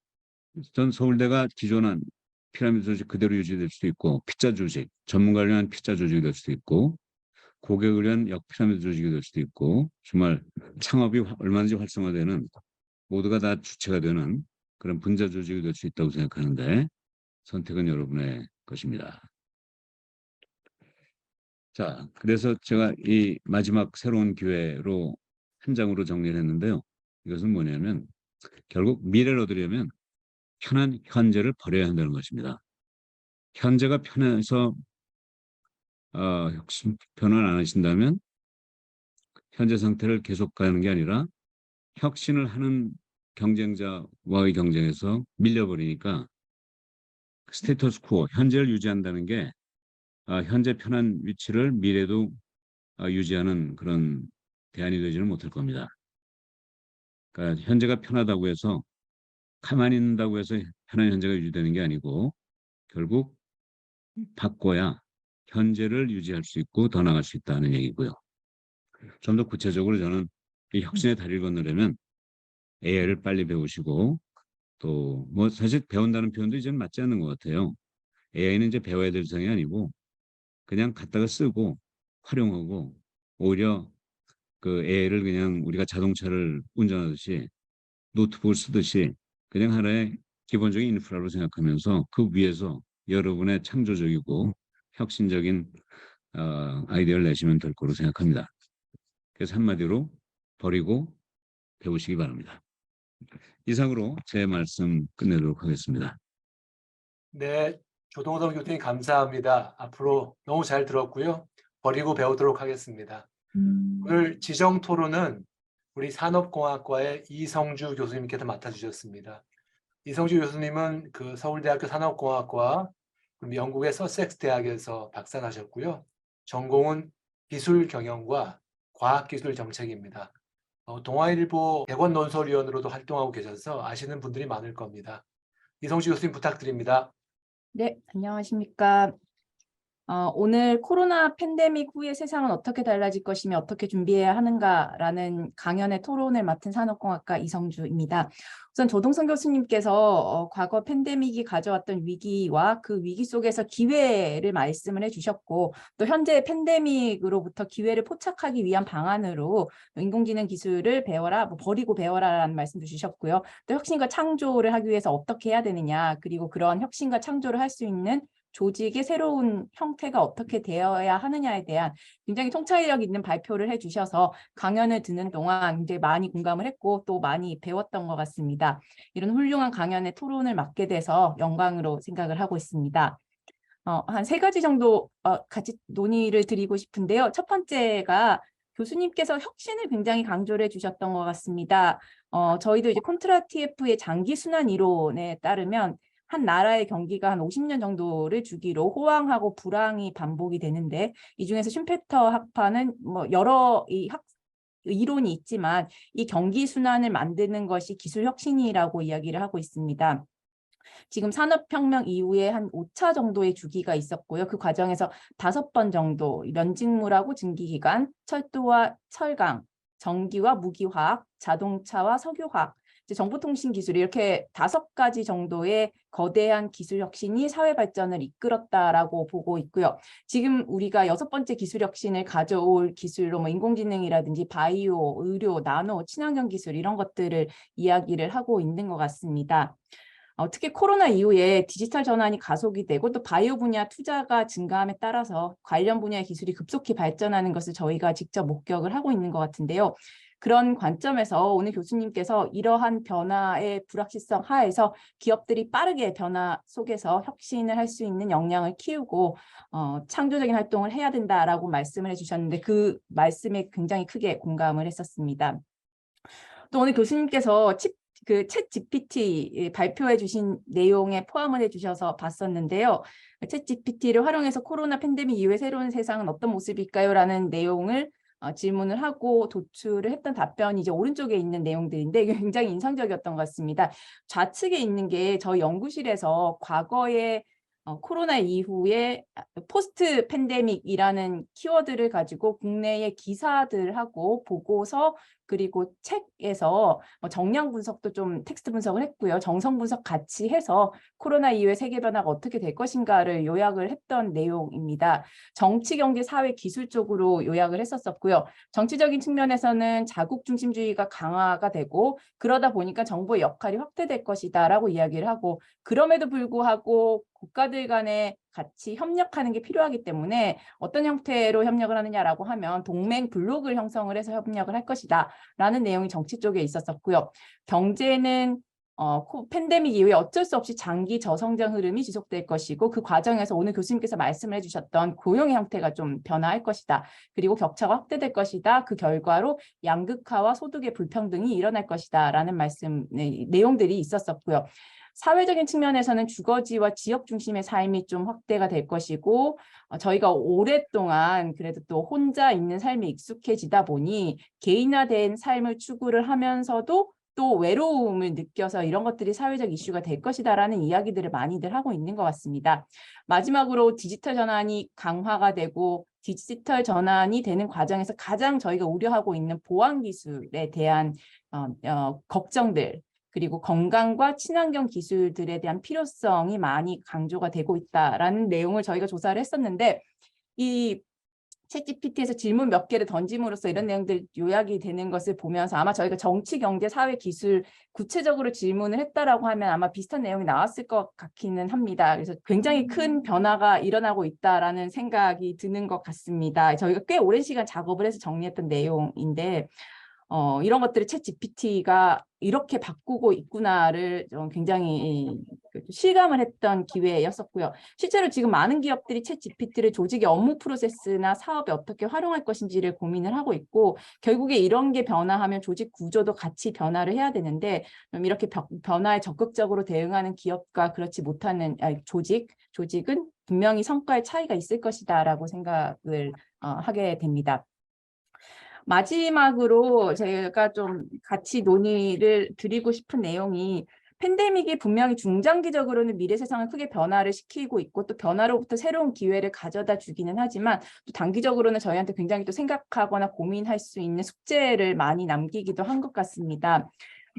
전 서울대가 기존한 피라미드 조직 그대로 유지될 수도 있고 피자 조직, 전문가를 위한 피자 조직이 될 수도 있고 고객을 위한 역피라미드 조직이 될 수도 있고 정말 창업이 얼마든지 활성화되는 모두가 다 주체가 되는 그런 분자 조직이 될 수 있다고 생각하는데 선택은 여러분의 것입니다. 자, 그래서 제가 이 마지막 새로운 기회로 한 장으로 정리를 했는데요. 이것은 뭐냐면 결국 미래를 얻으려면 편한 현재를 버려야 한다는 것입니다. 현재가 편해서 혁신 변화를 안 하신다면 현재 상태를 계속 가는 게 아니라 혁신을 하는 경쟁자와의 경쟁에서 밀려버리니까 스테이터스 퀘어, 현재를 유지한다는 게 현재 편한 위치를 미래도 유지하는 그런 대안이 되지는 못할 겁니다. 그러니까 현재가 편하다고 해서 가만히 있는다고 해서 편한 현재가 유지되는 게 아니고 결국 바꿔야 현재를 유지할 수 있고 더 나아갈 수 있다는 얘기고요. 좀 더 구체적으로 저는 이 혁신의 다리를 건너려면 AI를 빨리 배우시고 또 뭐 사실 배운다는 표현도 이제는 맞지 않는 것 같아요. AI는 이제 배워야 될 상이 아니고 그냥 갖다가 쓰고 활용하고 오히려 그 AI를 그냥 우리가 자동차를 운전하듯이 노트북을 쓰듯이 그냥 하나의 기본적인 인프라로 생각하면서 그 위에서 여러분의 창조적이고 혁신적인 아이디어를 내시면 될 거로 생각합니다. 그래서 한마디로 버리고 배우시기 바랍니다. 이상으로 제 말씀 끝내도록 하겠습니다. 네, 조동성 교수님 감사합니다. 앞으로 너무 잘 들었고요. 버리고 배우도록 하겠습니다. 오늘 지정 토론은 우리 산업공학과의 이성주 교수님께서 맡아주셨습니다. 이성주 교수님은 그 서울대학교 산업공학과 그리고 영국의 서섹스 대학에서 박사하셨고요. 전공은 기술 경영과 과학기술 정책입니다. 동아일보 백원 논설위원으로도 활동하고 계셔서 아시는 분들이 많을 겁니다. 이성주 교수님 부탁드립니다. 네, 안녕하십니까. 오늘 코로나 팬데믹 후의 세상은 어떻게 달라질 것이며 어떻게 준비해야 하는가라는 강연의 토론을 맡은 산업공학과 이성주입니다. 우선 조동성 교수님께서 과거 팬데믹이 가져왔던 위기와 그 위기 속에서 기회를 말씀을 해주셨고 또 현재 팬데믹으로부터 기회를 포착하기 위한 방안으로 인공지능 기술을 배워라, 버리고 배워라라는 말씀도 주셨고요. 또 혁신과 창조를 하기 위해서 어떻게 해야 되느냐, 그리고 그런 혁신과 창조를 할 수 있는 조직의 새로운 형태가 어떻게 되어야 하느냐에 대한 굉장히 통찰력 있는 발표를 해주셔서 강연을 듣는 동안 굉장히 많이 공감을 했고 또 많이 배웠던 것 같습니다. 이런 훌륭한 강연의 토론을 맡게 돼서 영광으로 생각을 하고 있습니다. 한 3가지 정도 같이 논의를 드리고 싶은데요. 첫 번째가 교수님께서 혁신을 굉장히 강조를 해주셨던 것 같습니다. 저희도 이제 콘트라 TF의 장기 순환 이론에 따르면 한 나라의 경기가 한 50년 정도를 주기로 호황하고 불황이 반복이 되는데 이 중에서 슈페터 학파는 뭐 여러 이론이 있지만 이 경기 순환을 만드는 것이 기술 혁신이라고 이야기를 하고 있습니다. 지금 산업혁명 이후에 한 5차 정도의 주기가 있었고요. 그 과정에서 5번 정도 면직물하고 증기기관, 철도와 철강, 전기와 무기화학, 자동차와 석유화학, 정보통신 기술 이렇게 5가지 정도의 거대한 기술 혁신이 사회 발전을 이끌었다라고 보고 있고요. 지금 우리가 6번째 기술 혁신을 가져올 기술로 뭐 인공지능이라든지 바이오, 의료, 나노, 친환경 기술 이런 것들을 이야기를 하고 있는 것 같습니다. 특히 코로나 이후에 디지털 전환이 가속이 되고 또 바이오 분야 투자가 증가함에 따라서 관련 분야의 기술이 급속히 발전하는 것을 저희가 직접 목격을 하고 있는 것 같은데요. 그런 관점에서 오늘 교수님께서 이러한 변화의 불확실성 하에서 기업들이 빠르게 변화 속에서 혁신을 할 수 있는 역량을 키우고 창조적인 활동을 해야 된다라고 말씀을 해주셨는데 그 말씀에 굉장히 크게 공감을 했었습니다. 또 오늘 교수님께서 챗 GPT 발표해 주신 내용에 포함을 해주셔서 봤었는데요. 챗 GPT를 활용해서 코로나 팬데믹 이후의 새로운 세상은 어떤 모습일까요? 라는 내용을 질문을 하고 도출을 했던 답변이 이제 오른쪽에 있는 내용들인데 이게 굉장히 인상적이었던 것 같습니다. 좌측에 있는 게 저희 연구실에서 과거에 코로나 이후에 포스트 팬데믹이라는 키워드를 가지고 국내의 기사들하고 보고서 그리고 책에서 정량 분석도 좀 텍스트 분석을 했고요. 정성 분석 같이 해서 코로나 이후의 세계 변화가 어떻게 될 것인가를 요약을 했던 내용입니다. 정치, 경제, 사회, 기술 쪽으로 요약을 했었고요. 정치적인 측면에서는 자국 중심주의가 강화가 되고 그러다 보니까 정부의 역할이 확대될 것이다라고 이야기를 하고 그럼에도 불구하고 국가들 간에 같이 협력하는 게 필요하기 때문에 어떤 형태로 협력을 하느냐라고 하면 동맹 블록을 형성을 해서 협력을 할 것이다 라는 내용이 정치 쪽에 있었고요. 경제는 팬데믹 이후에 어쩔 수 없이 장기 저성장 흐름이 지속될 것이고 그 과정에서 오늘 교수님께서 말씀을 해주셨던 고용의 형태가 좀 변화할 것이다. 그리고 격차가 확대될 것이다. 그 결과로 양극화와 소득의 불평등이 일어날 것이다 라는 내용들이 있었고요. 사회적인 측면에서는 주거지와 지역 중심의 삶이 좀 확대가 될 것이고 저희가 오랫동안 그래도 또 혼자 있는 삶에 익숙해지다 보니 개인화된 삶을 추구를 하면서도 또 외로움을 느껴서 이런 것들이 사회적 이슈가 될 것이다라는 이야기들을 많이들 하고 있는 것 같습니다. 마지막으로 디지털 전환이 강화가 되고 디지털 전환이 되는 과정에서 가장 저희가 우려하고 있는 보안 기술에 대한 걱정들, 그리고 건강과 친환경 기술들에 대한 필요성이 많이 강조가 되고 있다라는 내용을 저희가 조사를 했었는데, 이 챗GPT에서 질문 몇 개를 던짐으로써 이런 내용들 요약이 되는 것을 보면서 아마 저희가 정치, 경제, 사회, 기술 구체적으로 질문을 했다라고 하면 아마 비슷한 내용이 나왔을 것 같기는 합니다. 그래서 굉장히 큰 변화가 일어나고 있다라는 생각이 드는 것 같습니다. 저희가 꽤 오랜 시간 작업을 해서 정리했던 내용인데, 이런 것들을 챗GPT가 이렇게 바꾸고 있구나를 좀 굉장히 실감을 했던 기회였었고요. 실제로 지금 많은 기업들이 챗GPT를 조직의 업무 프로세스나 사업에 어떻게 활용할 것인지를 고민을 하고 있고, 결국에 이런 게 변화하면 조직 구조도 같이 변화를 해야 되는데, 이렇게 변화에 적극적으로 대응하는 기업과 그렇지 못하는 조직은 분명히 성과의 차이가 있을 것이다라고 생각을 하게 됩니다. 마지막으로 제가 좀 같이 논의를 드리고 싶은 내용이, 팬데믹이 분명히 중장기적으로는 미래 세상을 크게 변화를 시키고 있고 또 변화로부터 새로운 기회를 가져다 주기는 하지만, 또 단기적으로는 저희한테 굉장히 또 생각하거나 고민할 수 있는 숙제를 많이 남기기도 한 것 같습니다.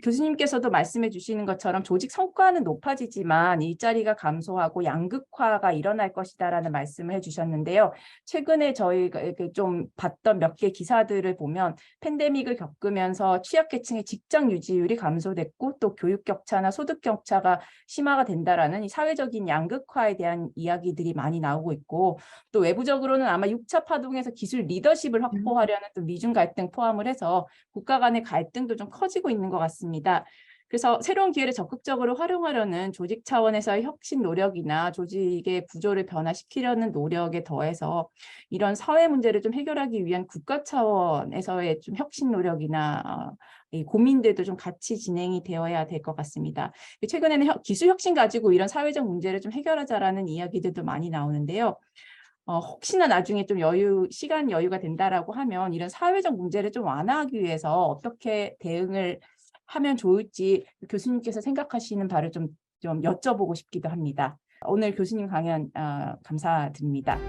교수님께서도 말씀해 주시는 것처럼 조직 성과는 높아지지만 일자리가 감소하고 양극화가 일어날 것이다라는 말씀을 해주셨는데요. 최근에 저희가 좀 봤던 몇 개 기사들을 보면 팬데믹을 겪으면서 취약계층의 직장 유지율이 감소됐고 또 교육 격차나 소득 격차가 심화가 된다라는 이 사회적인 양극화에 대한 이야기들이 많이 나오고 있고, 또 외부적으로는 아마 6차 파동에서 기술 리더십을 확보하려는 또 미중 갈등 포함을 해서 국가 간의 갈등도 좀 커지고 있는 것 같습니다. 그래서 새로운 기회를 적극적으로 활용하려는 조직 차원에서의 혁신 노력이나 조직의 구조를 변화시키려는 노력에 더해서 이런 사회 문제를 좀 해결하기 위한 국가 차원에서의 좀 혁신 노력이나 이 고민들도 좀 같이 진행이 되어야 될 것 같습니다. 최근에는 기술 혁신 가지고 이런 사회적 문제를 좀 해결하자라는 이야기들도 많이 나오는데요. 혹시나 나중에 좀 시간 여유가 된다라고 하면 이런 사회적 문제를 좀 완화하기 위해서 어떻게 대응을 하면 좋을지 교수님께서 생각하시는 바를 좀 여쭤보고 싶기도 합니다. 오늘 교수님 강연 감사드립니다.